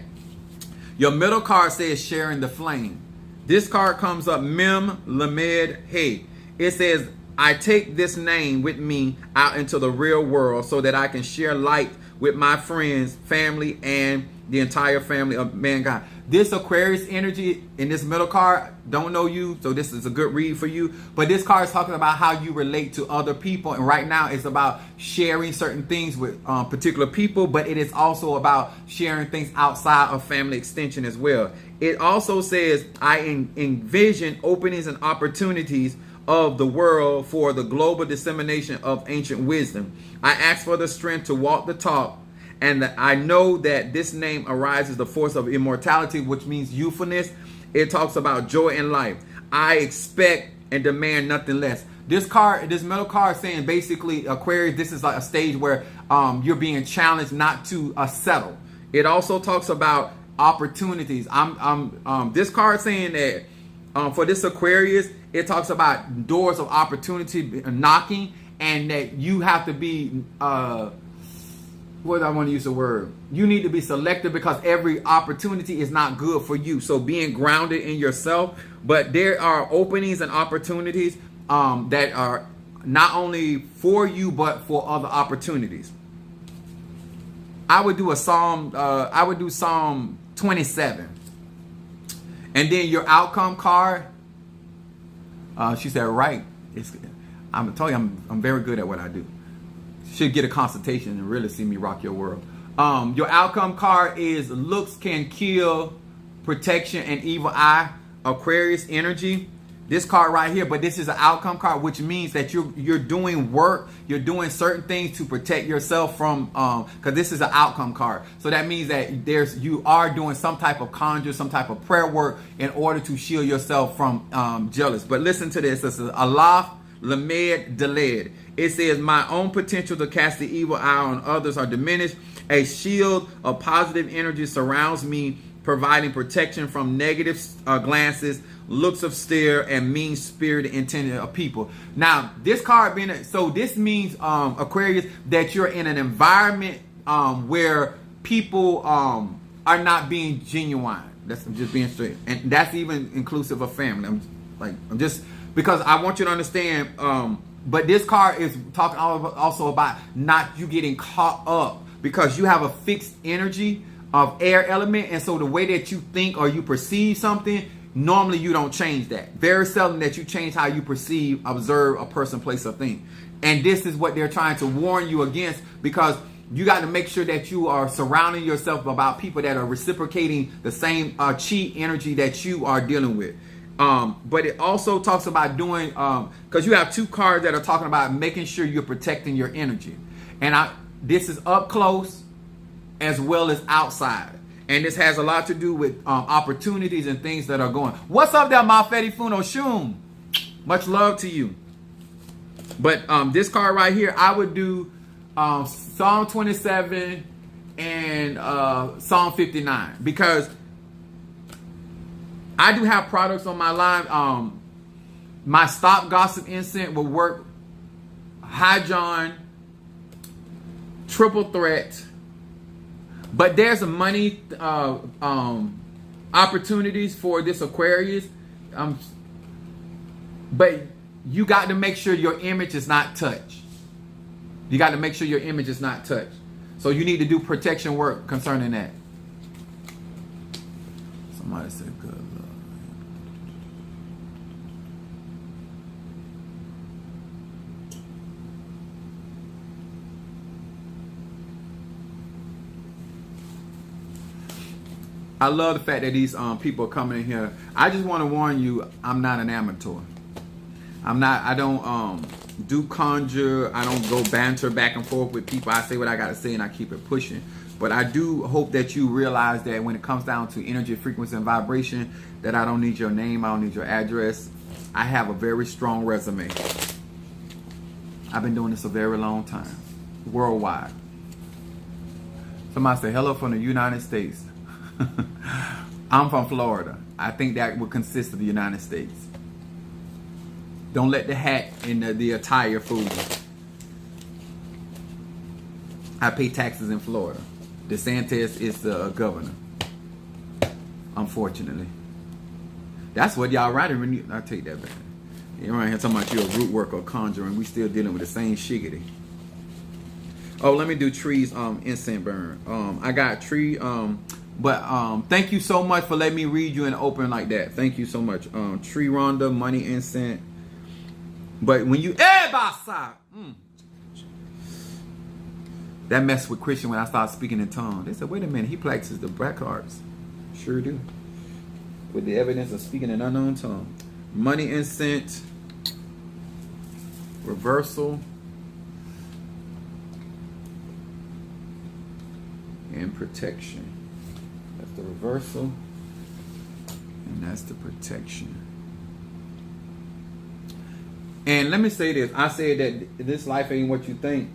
Your middle card says sharing the flame. This card comes up Mem Lamed Hey. It says, I take this name with me out into the real world so that I can share light with my friends, family, and the entire family of mankind. This Aquarius energy in this middle card, don't know you, so this is a good read for you. But this card is talking about how you relate to other people. And right now it's about sharing certain things with particular people, but it is also about sharing things outside of family extension as well. It also says, I envision openings and opportunities of the world for the global dissemination of ancient wisdom. I ask for the strength to walk the talk, and I know that this name arises the force of immortality, which means youthfulness. It talks about joy in life. I expect and demand nothing less. This card, this middle card, saying basically Aquarius, this is like a stage where you're being challenged not to settle. It also talks about opportunities. This card saying that for this Aquarius, it talks about doors of opportunity knocking, and that you have to be what I want to use the word. You need to be selective because every opportunity is not good for you. So being grounded in yourself, but there are openings and opportunities that are not only for you but for other opportunities. I would do Psalm 27, and then your outcome card. She said, right. I'm telling you, I'm very good at what I do. Should get a consultation and really see me rock your world. Your outcome card is looks can kill, protection, and evil eye. Aquarius energy. This card right here, but this is an outcome card, which means that you're doing work, you're doing certain things to protect yourself from, because this is an outcome card. So that means that you are doing some type of conjure, some type of prayer work in order to shield yourself from jealous. But listen to this. This is Allah Lamed Deled. It says, my own potential to cast the evil eye on others are diminished. A shield of positive energy surrounds me, providing protection from negative glances, looks of stare, and mean-spirited intention of people. Now, this card being so this means Aquarius, that you're in an environment where people are not being genuine. I'm just being straight, and that's even inclusive of family. I'm just because I want you to understand. But this card is talking also about not you getting caught up because you have a fixed energy of air element, and so the way that you think or you perceive something, normally you don't change that. Very seldom that you change how you perceive, observe a person, place, or thing. And this is what they're trying to warn you against, because you got to make sure that you are surrounding yourself about people that are reciprocating the same chi energy that you are dealing with. But it also talks about doing, because you have two cards that are talking about making sure you're protecting your energy. And this is up close as well as outside. And this has a lot to do with opportunities and things that are going. What's up there, Mafeti Funo Shum? Much love to you. But this card right here, I would do Psalm 27 and Psalm 59. Because I do have products on my line. My Stop Gossip incense will work. High John, Triple Threat. But there's a money opportunities for this Aquarius. But you got to make sure your image is not touched. You got to make sure your image is not touched. So you need to do protection work concerning that. Somebody said good luck. I love the fact that these people are coming in here. I just want to warn you, I'm not an amateur. I don't do conjure. I don't go banter back and forth with people. I say what I got to say and I keep it pushing. But I do hope that you realize that when it comes down to energy, frequency, and vibration, that I don't need your name. I don't need your address. I have a very strong resume. I've been doing this a very long time, worldwide. Somebody say hello from the United States. I'm from Florida. I think that would consist of the United States. Don't let the hat and the attire fool you. I pay taxes in Florida. DeSantis is the governor. Unfortunately. That's what y'all writing when you... I take that back. You're right here talking about you a root work or conjuring. We still dealing with the same shiggity. Oh, let me do trees incense burn. I got tree... But thank you so much for letting me read you and open like that. Thank you so much. Tree Rhonda, money incense. But when you that messed with Christian when I started speaking in tongues. They said, wait a minute, he practices the black arts. Sure do. With the evidence of speaking in unknown tongue. Money incense. Reversal. And protection. That's the reversal. And that's the protection. And let me say this. I said that this life ain't what you think.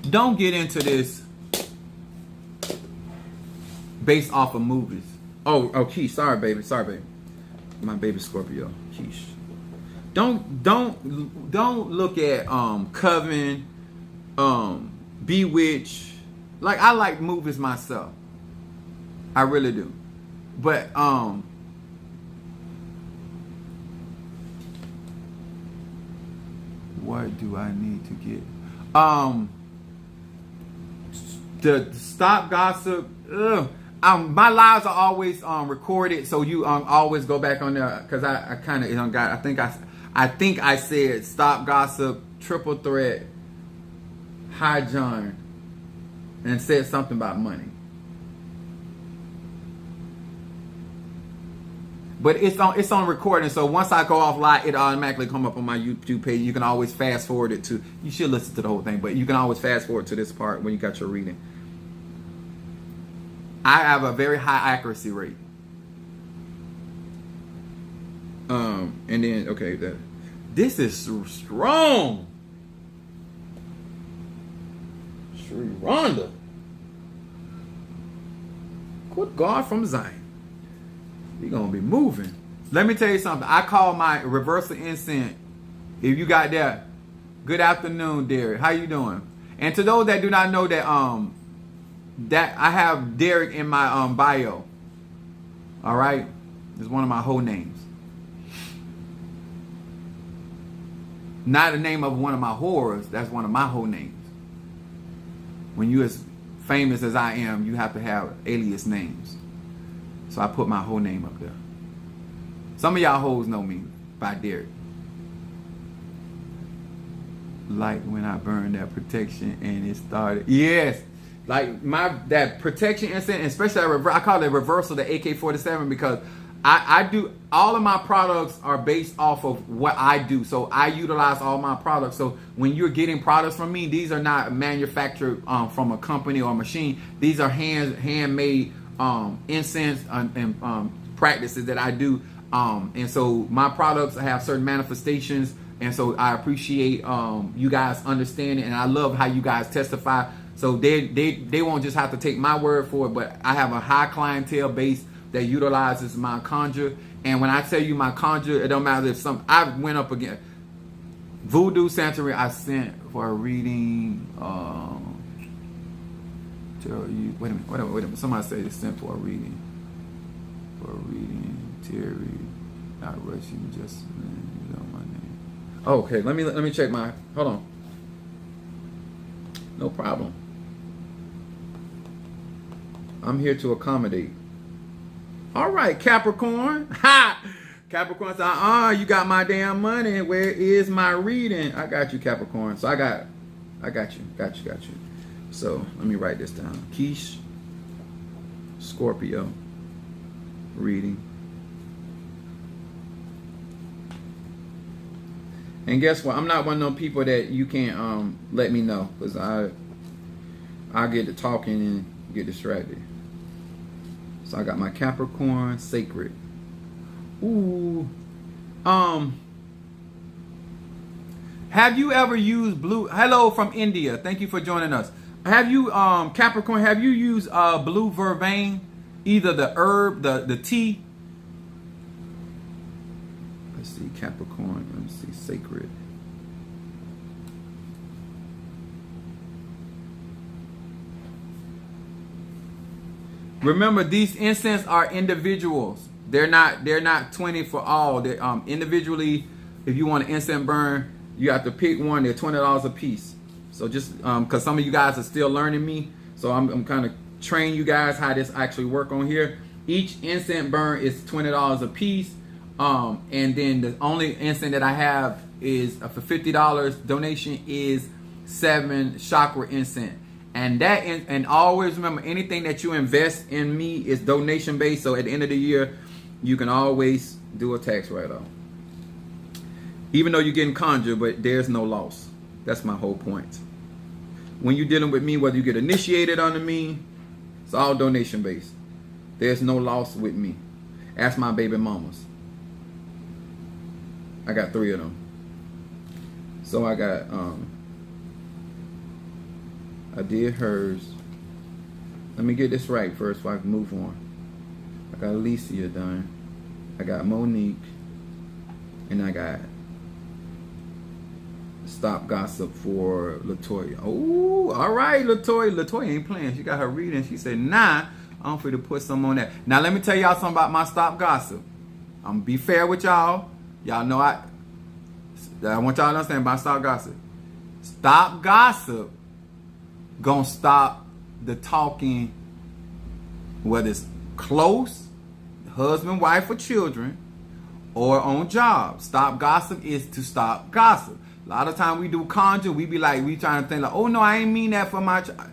Don't get into this based off of movies. Oh, Keish. Sorry, baby. Sorry, baby. My baby Scorpio. Keish. Don't look at Coven, Bewitched. Like, I like movies myself. I really do. But what do I need to get? The Stop Gossip. My lives are always recorded, so you always go back on there because I kind of got. I think I said Stop Gossip, Triple Threat, High John, and said something about money. But it's on recording, so once I go off live, it automatically come up on my YouTube page. You can always fast forward it to. You should listen to the whole thing, but you can always fast forward to this part when you got your reading. I have a very high accuracy rate. And then okay, this is strong. Sri Rhonda. Good God from Zion. You're going to be moving. Let me tell you something. I call my reversal incense. If you got that, good afternoon, Derek. How you doing? And to those that do not know that that I have Derek in my bio. All right? It's one of my whole names. Not the name of one of my horrors. That's one of my whole names. When you as famous as I am, you have to have alias names. So I put my whole name up there. Some of y'all hoes know me by Derek. Like when I burned that protection and it started. Yes. Like that protection incident, especially I call it reversal, the AK-47, because I do all of my products are based off of what I do. So I utilize all my products. So when you're getting products from me, these are not manufactured from a company or a machine. These are handmade incense and practices that I do. And so my products have certain manifestations. And so I appreciate you guys understanding, and I love how you guys testify. So they won't just have to take my word for it, but I have a high clientele base that utilizes my conjure. And when I tell you my conjure, it don't matter if I went up again. Voodoo Santeria, I sent for a reading. Wait a minute. Somebody say it's sent for a reading. Terry, not rushing, just you know my name. Okay, let me check my. Hold on. No problem. I'm here to accommodate. All right, Capricorn. Ha! Capricorn said, you got my damn money. Where is my reading? I got you, Capricorn. So I got you. Got you. So let me write this down. Keish, Scorpio, reading. And guess what? I'm not one of those people that you can't let me know, because I get to talking and get distracted. So I got my Capricorn sacred. Ooh. Have you ever used blue? Hello from India. Thank you for joining us. Have you Capricorn, have you used blue vervain? Either the herb, the tea. Let's see, Capricorn. Let me see, sacred. Remember, these incense are individuals. They're not 20 for all. They're individually. If you want an incense burn, you have to pick one. They're $20 a piece. So just because some of you guys are still learning me, so I'm kind of training you guys how this actually work on here. Each incense burn is $20 a piece. And then the only incense that I have is for $50 donation is 7 chakra incense. And and always remember, anything that you invest in me is donation based. So at the end of the year, you can always do a tax write-off. Even though you're getting conjured, but there's no loss. That's my whole point. When you're dealing with me, whether you get initiated under me, it's all donation based. There's no loss with me. Ask my baby mamas. I got 3 of them. So I got I did hers. Let me get this right first so I can move on. I got Alicia done. I got Monique. And I got Stop Gossip for Latoya. Oh, all right, Latoya. Latoya ain't playing. She got her reading. She said, nah, I'm free to put some on that. Now, let me tell y'all something about my Stop Gossip. I'm going to be fair with y'all. Y'all know I want y'all to understand about Stop Gossip. Stop Gossip gonna stop the talking, whether it's close, husband, wife, or children, or on job. Stop Gossip is to stop gossip. A lot of time we do conjure, we be like, we trying to think like, oh no, I ain't mean that for my child.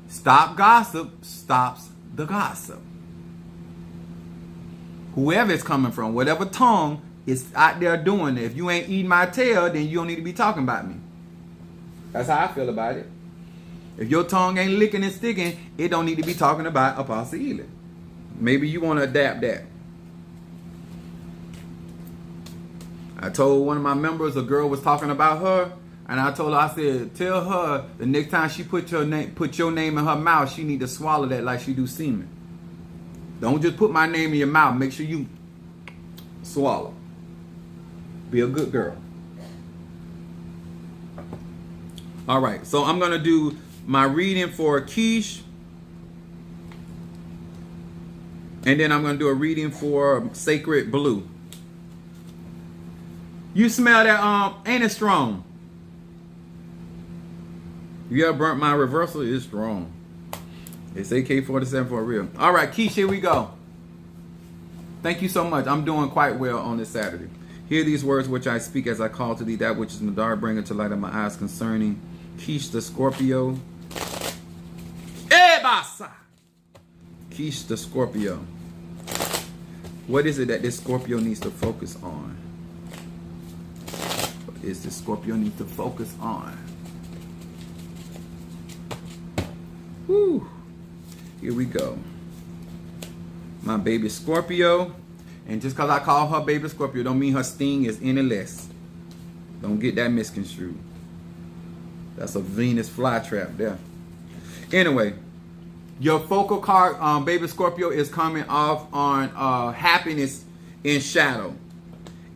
Stop Gossip stops the gossip. Whoever it's coming from, whatever tongue is out there doing it. If you ain't eating my tail, then you don't need to be talking about me. That's how I feel about it. If your tongue ain't licking and sticking, it don't need to be talking about Apostle Ely. Maybe you want to adapt that. I told one of my members, a girl was talking about her, and I told her, I said, tell her the next time she put your name in her mouth, she need to swallow that like she do semen. Don't just put my name in your mouth. Make sure you swallow. Be a good girl. All right, so I'm going to do my reading for Keish. And then I'm going to do a reading for Sacred Blue. You smell that, ain't it strong? You ever burnt my reversal? It's strong. It's AK-47 for real. All right, Keish, here we go. Thank you so much. I'm doing quite well on this Saturday. Hear these words which I speak as I call to thee that which is in the dark, bring it to light of my eyes concerning Keish the Scorpio. Ebasa! Keish the Scorpio. What is it that this Scorpio needs to focus on? What is the Scorpio need to focus on? Woo! Here we go. My baby Scorpio. And just because I call her baby Scorpio don't mean her sting is any less. Don't get that misconstrued. That's a Venus flytrap there. Anyway, Your focal card, baby Scorpio, is coming off on happiness in shadow.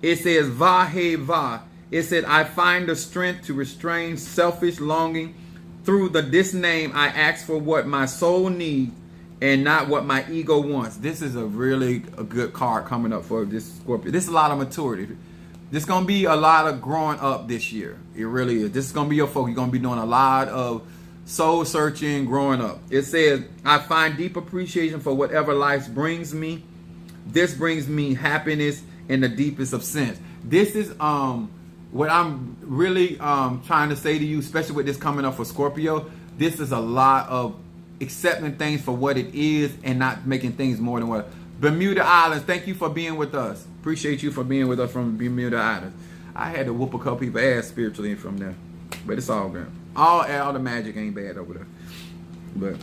It says Va He Va. It said, I find the strength to restrain selfish longing. Through this name, I ask for what my soul needs and not what my ego wants. This is a good card coming up for this Scorpio. This is a lot of maturity. This is going to be a lot of growing up this year. It really is. This is going to be your focus. You're going to be doing a lot of soul searching, growing up. It says, I find deep appreciation for whatever life brings me. This brings me happiness in the deepest of sense. This is what I'm really trying to say to you, especially with this coming up for Scorpio. This is a lot of accepting things for what it is and not making things more than what. Bermuda Islands, thank you for being with us. Appreciate you for being with us from Bermuda Islands. I had to whoop a couple people ass spiritually from there, but it's all good. All the magic ain't bad over there, but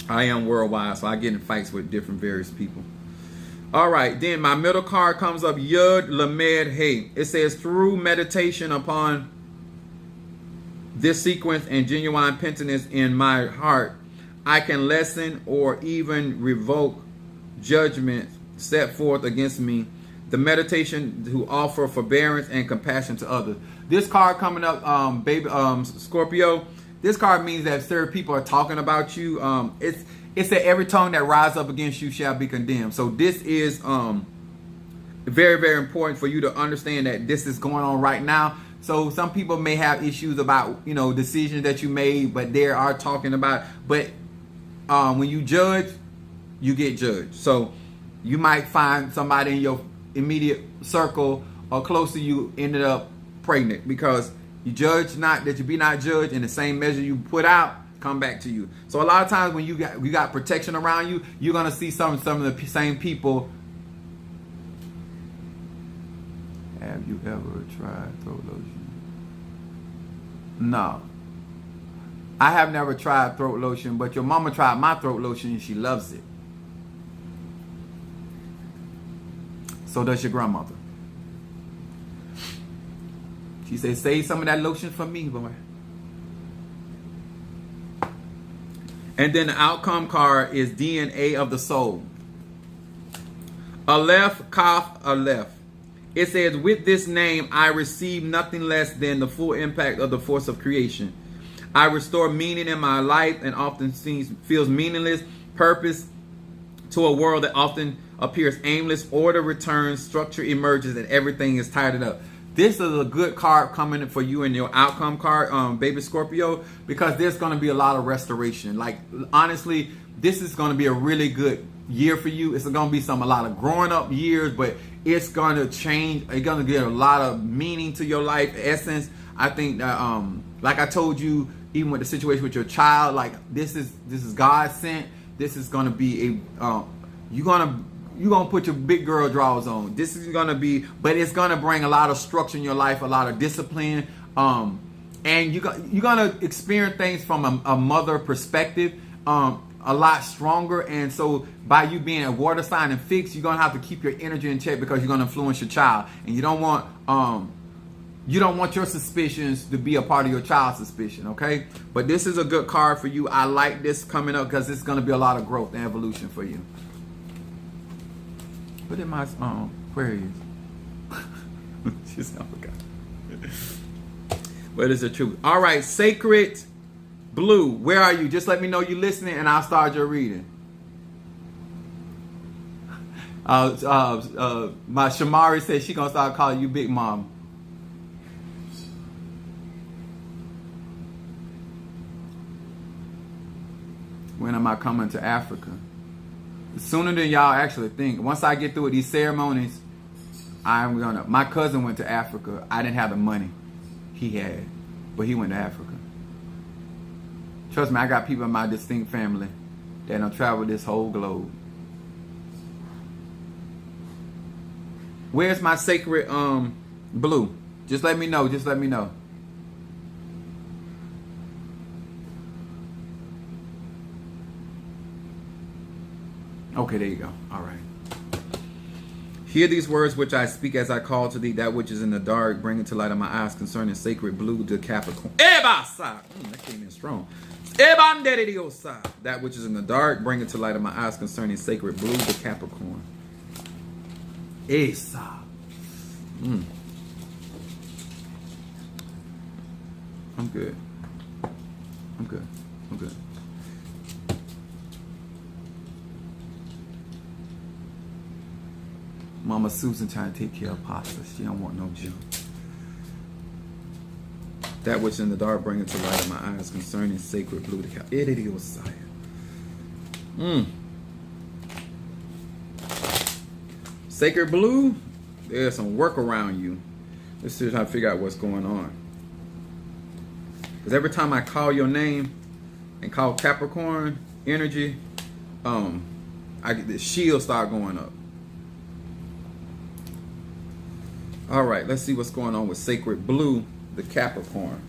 I am worldwide, so I get in fights with different various people. All right, then my middle card comes up, Yud Lamed Hey. It says, through meditation upon this sequence and genuine penitence in my heart, I can lessen or even revoke judgments set forth against me. The meditation to offer forbearance and compassion to others. This card coming up, baby Scorpio. This card means that certain people are talking about you. It's that every tongue that rises up against you shall be condemned. So this is very, very important for you to understand that this is going on right now. So some people may have issues about, decisions that you made, but they are talking about. But when you judge, you get judged. So you might find somebody in your immediate circle or close to you ended up pregnant because you judge not that you be not judged, and the same measure you put out come back to you. So a lot of times when you got protection around you, you're gonna see some of the same people. Have you ever tried throat lotion? No, I have never tried throat lotion, but your mama tried my throat lotion and she loves it. So does your grandmother. She said, save some of that lotion for me, boy. And then the outcome card is DNA of the soul. Aleph, Kaf, Aleph. It says, with this name, I receive nothing less than the full impact of the force of creation. I restore meaning in my life and often feels meaningless, purpose to a world that often appears aimless. Order returns, structure emerges, and everything is tidied up. This is a good card coming for you in your outcome card, baby Scorpio, because there's going to be a lot of restoration. Like, honestly, this is going to be a really good year for you. It's going to be a lot of growing up years, but it's going to change. It's going to get a lot of meaning to your life, essence. I think that, like I told you, even with the situation with your child, like this is God sent. This is going to be you're gonna put your big girl drawers on. This is gonna be, but it's gonna bring a lot of structure in your life, a lot of discipline, and you're gonna experience things from a mother perspective, a lot stronger. And so by you being a water sign and fixed, you're gonna have to keep your energy in check because you're gonna influence your child, and you don't want your suspicions to be a part of your child's suspicion. Okay, but this is a good card for you. I like this coming up because it's gonna be a lot of growth and evolution for you. What in my Aquarius? She's not forgot. But it's the truth. All right, Sacred Blue. Where are you? Just let me know you're listening, and I'll start your reading. My Shamari says she gonna start calling you Big Mom. When am I coming to Africa? Sooner than y'all actually think. Once I get through with these ceremonies, my cousin went to Africa. I didn't have the money he had, but he went to Africa. Trust me, I got people in my distinct family that don't travel this whole globe. Where's my Sacred Blue? Just let me know. Just let me know. Okay, there you go. All right. Hear these words which I speak as I call to thee, that which is in the dark, bring it to light of my eyes concerning sacred blue to Capricorn. That came in strong. That which is in the dark, bring it to light of my eyes concerning sacred blue to Capricorn. Esa. I'm good. I'm good. I'm good. Mama Susan trying to take care of pasta. She don't want no junk. That which in the dark bring it to light of my eyes concerning sacred blue to Capricorn. Sacred blue, there's some work around you. Let's see how to figure out what's going on. Because every time I call your name and call Capricorn energy, I get this shield start going up. All right, let's see what's going on with sacred blue, the Capricorn.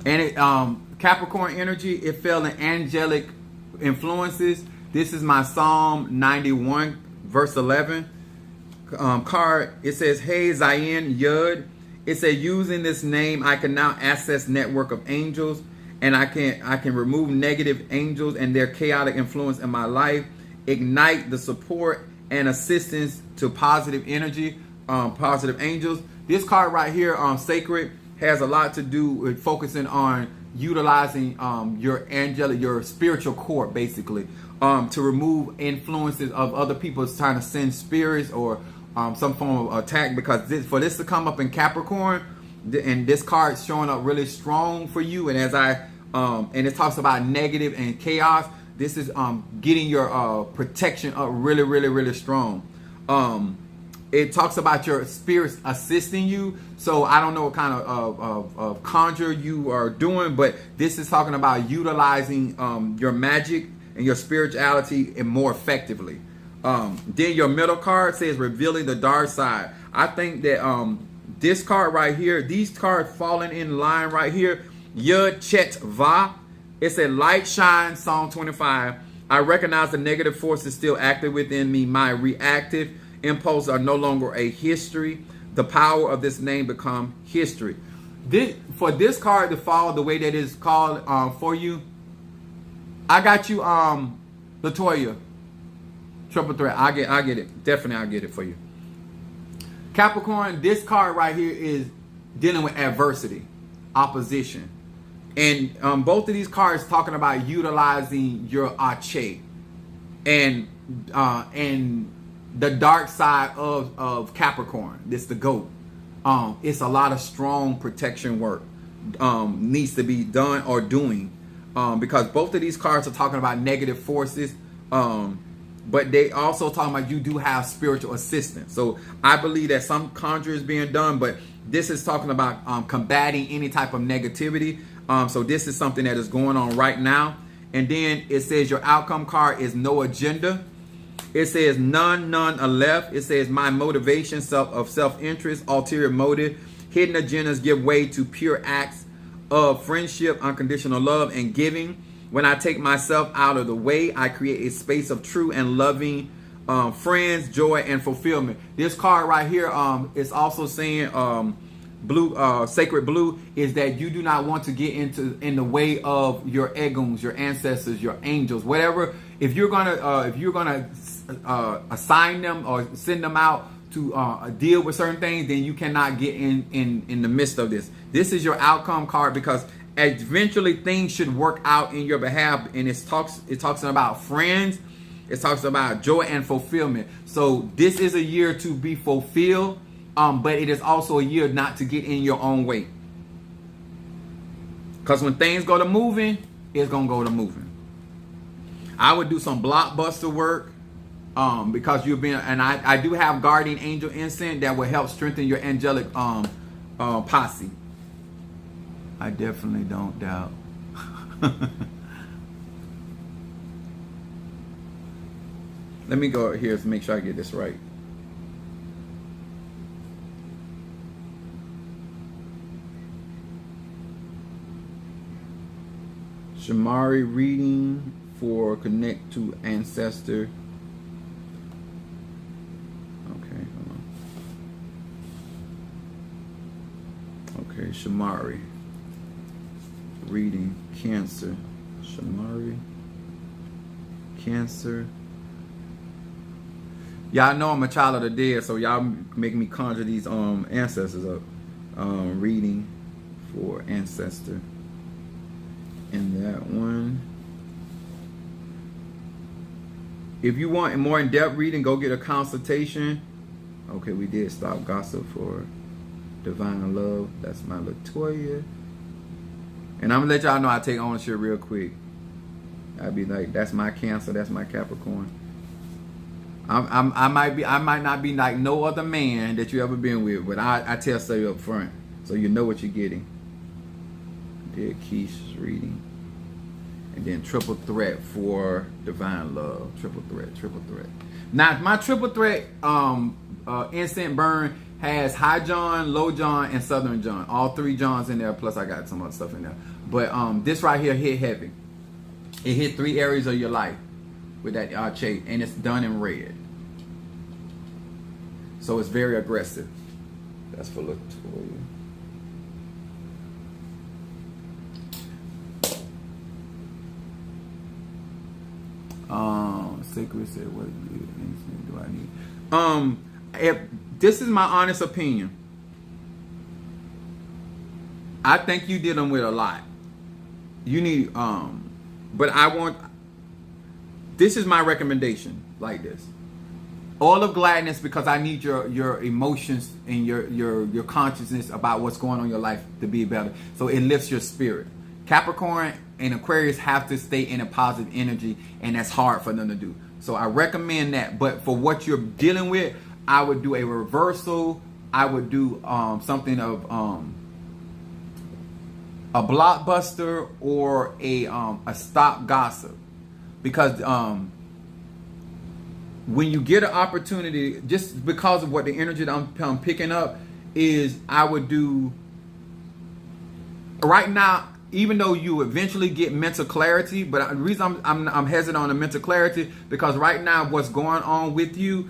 And it Capricorn energy, it fell in angelic influences. This is my Psalm 91, verse 11 card. It says, Hey Zayin Yud. It says, using this name, I can now access network of angels, and I can remove negative angels and their chaotic influence in my life, ignite the support and assistance to positive energy, positive angels. This card right here, sacred, has a lot to do with focusing on utilizing your spiritual core, basically, to remove influences of other people trying to send spirits or some form of attack. Because for this to come up in Capricorn, and this card showing up really strong for you, and as and it talks about negative and chaos, this is getting your protection up really, really, really strong. It talks about your spirits assisting you. So I don't know what kind of conjure you are doing, but this is talking about utilizing your magic and your spirituality and more effectively. Then your middle card says revealing the dark side. I think that this card right here, these cards falling in line right here, Yud Chet Va. It's a light shine, Psalm 25. I recognize the negative force is still active within me. My reactive impulses are no longer a history. The power of this name become history. For this card to fall the way that it's called for you, I got you, Latoya, triple threat. I get it. Definitely, I'll get it for you. Capricorn, this card right here is dealing with adversity, opposition. And both of these cards talking about utilizing your Ache and the dark side of Capricorn. This the GOAT. It's a lot of strong protection work needs to be done or doing, because both of these cards are talking about negative forces, but they also talking about you do have spiritual assistance. So I believe that some conjure is being done, but this is talking about combating any type of negativity. So this is something that is going on right now. And then it says your outcome card is no agenda. It says none left. It says my motivation of self-interest, ulterior motive, hidden agendas give way to pure acts of friendship, unconditional love, and giving. When I take myself out of the way, I create a space of true and loving friends, joy, and fulfillment. This card right here is also saying blue, sacred blue, is that you do not want to get in the way of your eguns, your ancestors, your angels, whatever. If you're gonna assign them or send them out to deal with certain things, then you cannot get in the midst of this. This is your outcome card, because eventually things should work out in your behalf. And it talks about friends. It talks about joy and fulfillment. So this is a year to be fulfilled, but it is also a year not to get in your own way. Because when things go to moving, it's gonna go to moving. I would do some blockbuster work, because you've been, and I do have guardian angel incense that will help strengthen your angelic posse. I definitely don't doubt. Let me go here to make sure I get this right. Shamari reading for connect to ancestor. Okay. Okay, Shamari. Reading, Cancer. Shamari. Cancer. Y'all know I'm a child of the dead, so y'all make me conjure these ancestors up. Reading for ancestor. And that one. If you want a more in-depth reading, go get a consultation. Okay, we did stop gossip for divine love. That's my Latoya. And I'm gonna let y'all know I take ownership real quick. I'd be like, that's my Cancer, that's my Capricorn. I might not be like no other man that you ever been with, but I tell stuff up front, so you know what you're getting. Did Keish's reading. And then triple threat for divine love. Triple threat. Now my triple threat incense burn has High John, Low John, and Southern John. All 3 Johns in there, plus I got some other stuff in there. But this right here hit heavy. It hit 3 areas of your life with that shade, and it's done in red. So it's very aggressive. That's for Latoya. Sacred said, what do I need? If this is my honest opinion, I think you dealing with a lot. You need, but this is my recommendation, like this. All of gladness, because I need your emotions and your consciousness about what's going on in your life to be better. So it lifts your spirit. Capricorn and Aquarius have to stay in a positive energy, and that's hard for them to do. So I recommend that. But for what you're dealing with, I would do a reversal. I would do something of a blockbuster or a stop gossip, because when you get an opportunity, just because of what the energy that I'm picking up is, I would do right now. Even though you eventually get mental clarity, but the reason I'm hesitant on the mental clarity, because right now what's going on with you,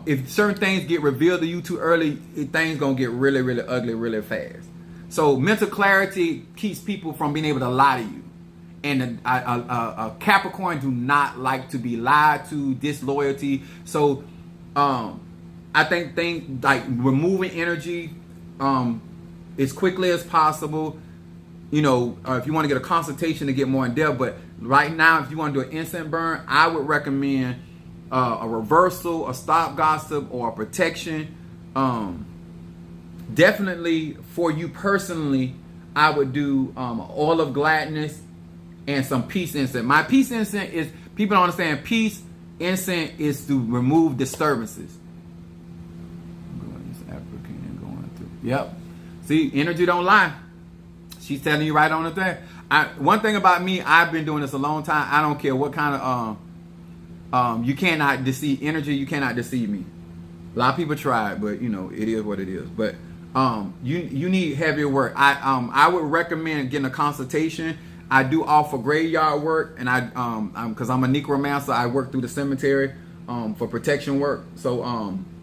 if certain things get revealed to you too early, things gonna get really, really ugly really fast. So mental clarity keeps people from being able to lie to you. And a Capricorn do not like to be lied to, disloyalty. So I think things like removing energy as quickly as possible. You know, if you want to get a consultation to get more in depth, but right now, if you want to do an incense burn, I would recommend a reversal, a stop gossip, or a protection. Definitely for you personally, I would do oil of gladness and some peace incense. My peace incense is, people don't understand, peace incense is to remove disturbances. African going through. Yep. See, energy don't lie. She's telling you right on the thing. One thing about me, I've been doing this a long time. I don't care what kind of you cannot deceive energy. You cannot deceive me. A lot of people try, but you know it is what it is. But you need heavier work. I would recommend getting a consultation. I do offer graveyard work, and because I'm a necromancer, I work through the cemetery for protection work. So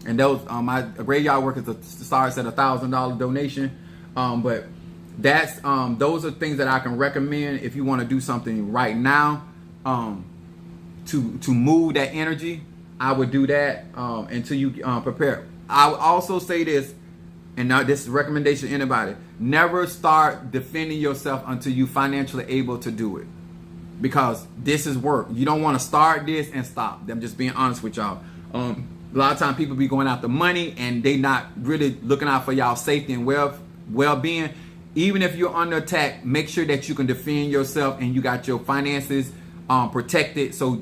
and those my graveyard work starts at $1,000 donation. But that's those are things that I can recommend if you want to do something right now to move that energy. I would do that until you prepare. I would also say this, and now this is a recommendation to anybody: never start defending yourself until you financially able to do it, because this is work. You don't want to start this and stop. I'm just being honest with y'all. A lot of times people be going after money and they not really looking out for y'all safety and well-being. Even if you're under attack, make sure that you can defend yourself and you got your finances protected. So,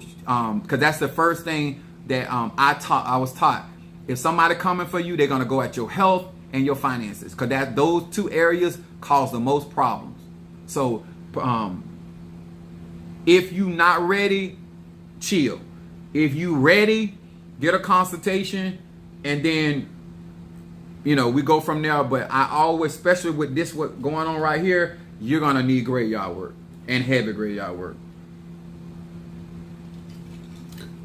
because that's the first thing that I was taught. If somebody coming for you, they're gonna go at your health and your finances, because those 2 areas cause the most problems. So, if you not ready, chill. If you ready, get a consultation, and then, you know, we go from there. But I always, especially with this, what going on right here, you're going to need graveyard work and heavy graveyard work.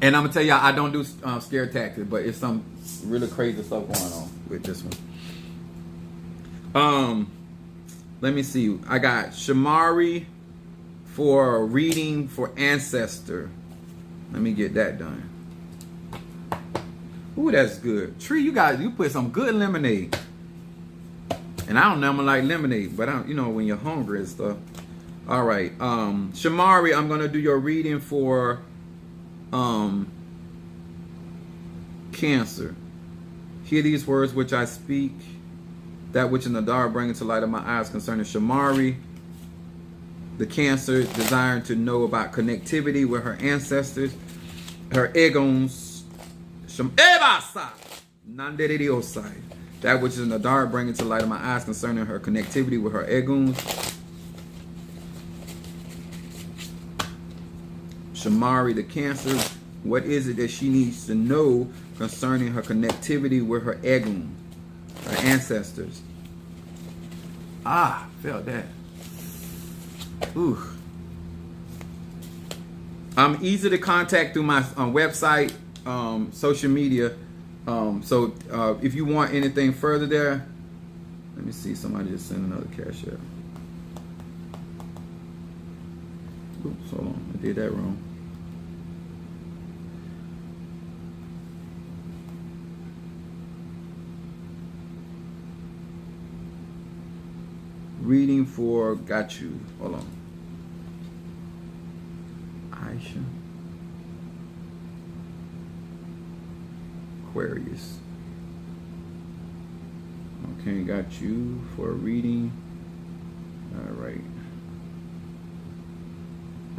And I'm going to tell y'all, I don't do scare tactics, but it's some really crazy stuff going on with this one. Let me see. I got Shamari for reading for ancestor. Let me get that done. Ooh, that's good. Tree, you put some good lemonade. And I don't normally like lemonade, but when you're hungry and stuff. All right. Shamari, I'm gonna do your reading for Cancer. Hear these words which I speak, that which in the dark bring into light of my eyes concerning Shamari, the Cancer, desiring to know about connectivity with her ancestors, her egons, that which is in the dark bring into light of my eyes concerning her connectivity with her egons. Shamari, the Cancer, what is it that she needs to know concerning her connectivity with her egun, her ancestors? Felt that. Ooh. I'm easy to contact through my website, social media. So if you want anything further there, let me see. Somebody just sent another cash app. Oops, hold on. I did that wrong. Reading for got you. Hold on. Aisha. Aquarius. Okay, got you for a reading. All right.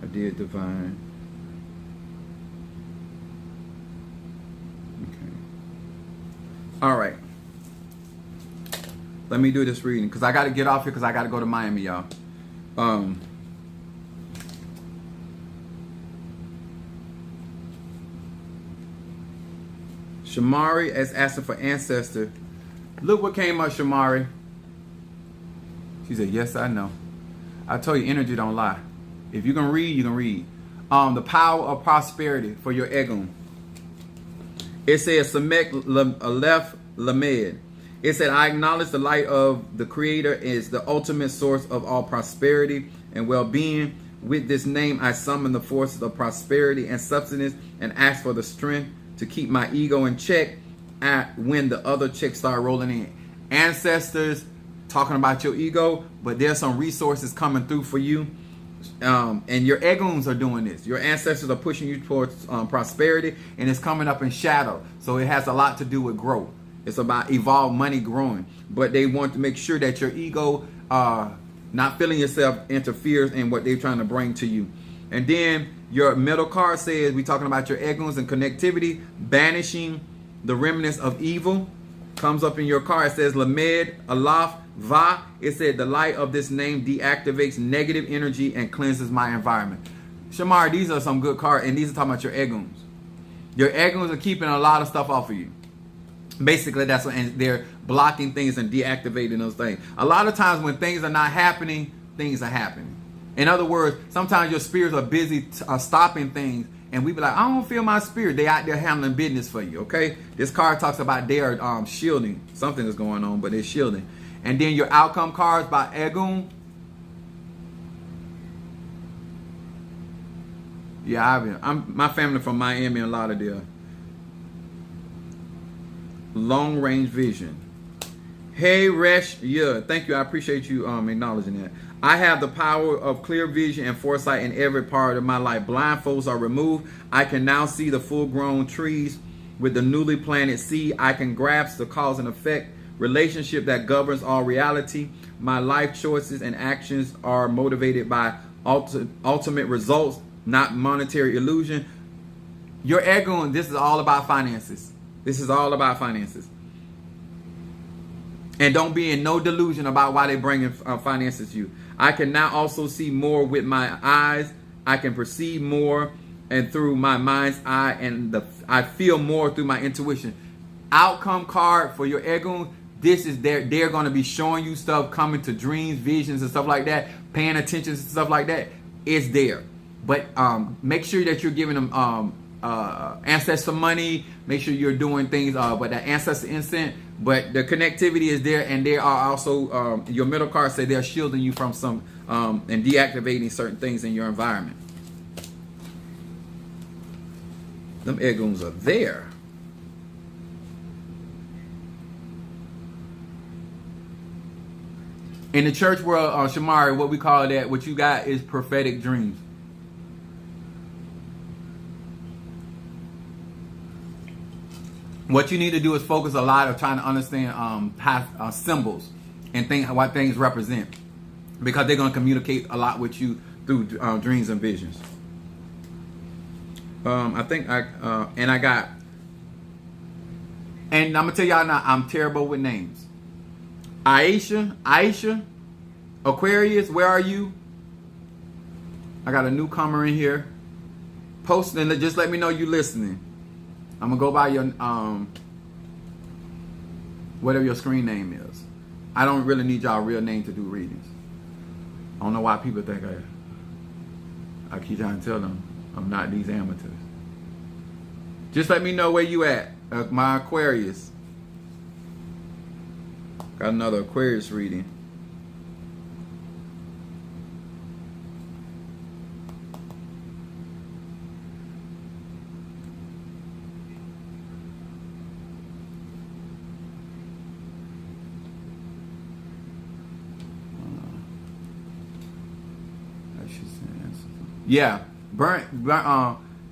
I did divine. Okay. All right. Let me do this reading because I got to get off here because I got to go to Miami, y'all. Shamari is asking for ancestor. Look what came up, Shamari. She said, yes, I know. I told you, energy don't lie. If you can read, you can read. The power of prosperity for your egun. It says, Samek Aleph Lamed. It said, I acknowledge the light of the Creator is the ultimate source of all prosperity and well-being. With this name, I summon the forces of prosperity and substance and ask for the strength to keep my ego in check when the other checks start rolling in. Ancestors, talking about your ego, but there's some resources coming through for you. And your eguns are doing this. Your ancestors are pushing you towards prosperity, and it's coming up in shadow. So it has a lot to do with growth. It's about evolved money growing. But they want to make sure that your ego, not feeling yourself, interferes in what they're trying to bring to you. And then your middle card says, we're talking about your eguns and connectivity, banishing the remnants of evil. Comes up in your card. It says, Lamed, Alaf, Va. It said, the light of this name deactivates negative energy and cleanses my environment. Shamar, these are some good cards, and these are talking about your eguns. Your eguns are keeping a lot of stuff off of you. Basically, that's what, and they're blocking things and deactivating those things. A lot of times when things are not happening, things are happening. In other words, sometimes your spirits are busy stopping things, and we be like, I don't feel my spirit. They out there handling business for you, okay? This card talks about they are shielding. Something is going on, but they're shielding. And then your outcome cards by Egun. Yeah, my family from Miami and Lauderdale. Long range vision. Hey Resh, yeah, thank you. I appreciate you acknowledging that. I have the power of clear vision and foresight in every part of my life. Blindfolds are removed. I can now see the full-grown trees with the newly planted seed. I can grasp the cause and effect relationship that governs all reality. My life choices and actions are motivated by ultimate results, not monetary illusion. Your Egun, this is all about finances. This is all about finances. And don't be in no delusion about why they bring finances to you. I can now also see more with my eyes. I can perceive more and through my mind's eye, and I feel more through my intuition. Outcome card for your Egun. This is they're going to be showing you stuff, coming to dreams, visions, and stuff like that. Paying attention to stuff like that. It's there. But make sure that you're giving them ancestor money. Make sure you're doing things, but the ancestor instant. But the connectivity is there, and they are also your middle cards say they're shielding you from some and deactivating certain things in your environment. Them egoons are there. In the church world, Shamari, what we call that, what you got is prophetic dreams. What you need to do is focus a lot of trying to understand past symbols and what things represent, because they're going to communicate a lot with you through dreams and visions. I think and I'm gonna tell y'all now, I'm terrible with names. Aisha, Aquarius, where are you? I got a newcomer in here. Post and just let me know you listening. I'm gonna go by your whatever your screen name is. I don't really need y'all real name to do readings. I don't know why people think I keep trying to tell them I'm not these amateurs. Just let me know where you at, my Aquarius. Got another Aquarius reading. Yeah,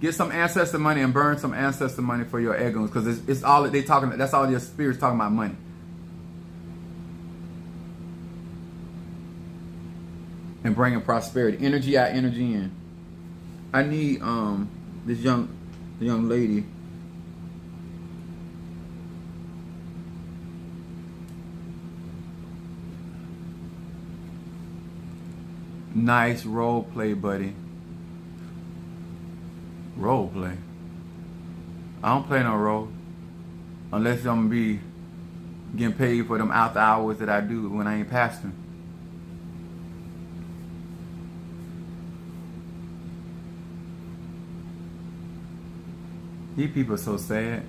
get some ancestor money and burn some ancestor money for your egoons, because it's all they talking. That's all your spirits talking about, money. And bringing prosperity, energy out, energy in. I need this young lady. Nice role play, buddy. Role play. I don't play no role unless I'm gonna be getting paid for them after hours that I do when I ain't pastoring. These people are so sad.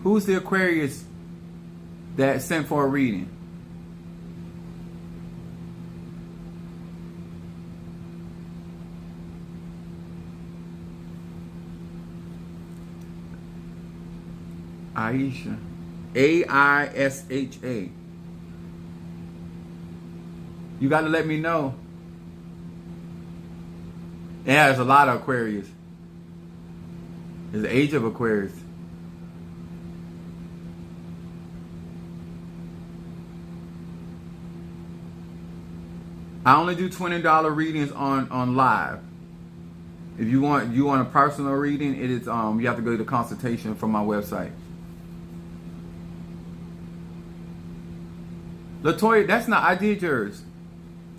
Who's the Aquarius that sent for a reading? Aisha. Aisha. You got to let me know. Yeah, there's a lot of Aquarius. There's the age of Aquarius. I only do $20 readings on live. If you want a personal reading, it is you have to go to the consultation from my website. Latoya, that's not, I did yours.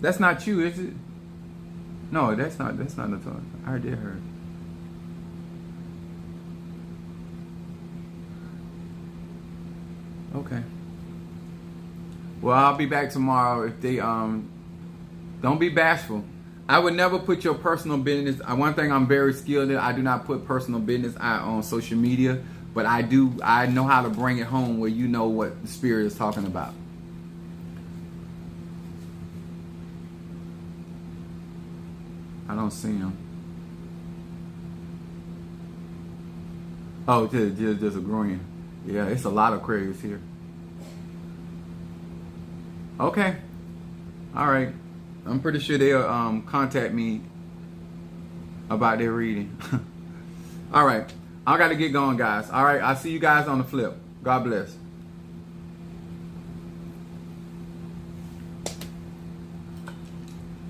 That's not you, is it? No, that's not Latoya. I did hers. Okay. Well, I'll be back tomorrow. If they don't be bashful. I would never put your personal business. One thing I'm very skilled in, I do not put personal business out on social media, but I know how to bring it home where you know what the spirit is talking about. I don't see him. Oh, just agreeing. Yeah, it's a lot of Aquarius here. Okay. All right. I'm pretty sure they'll contact me about their reading. All right. I got to get going, guys. All right. I'll see you guys on the flip. God bless.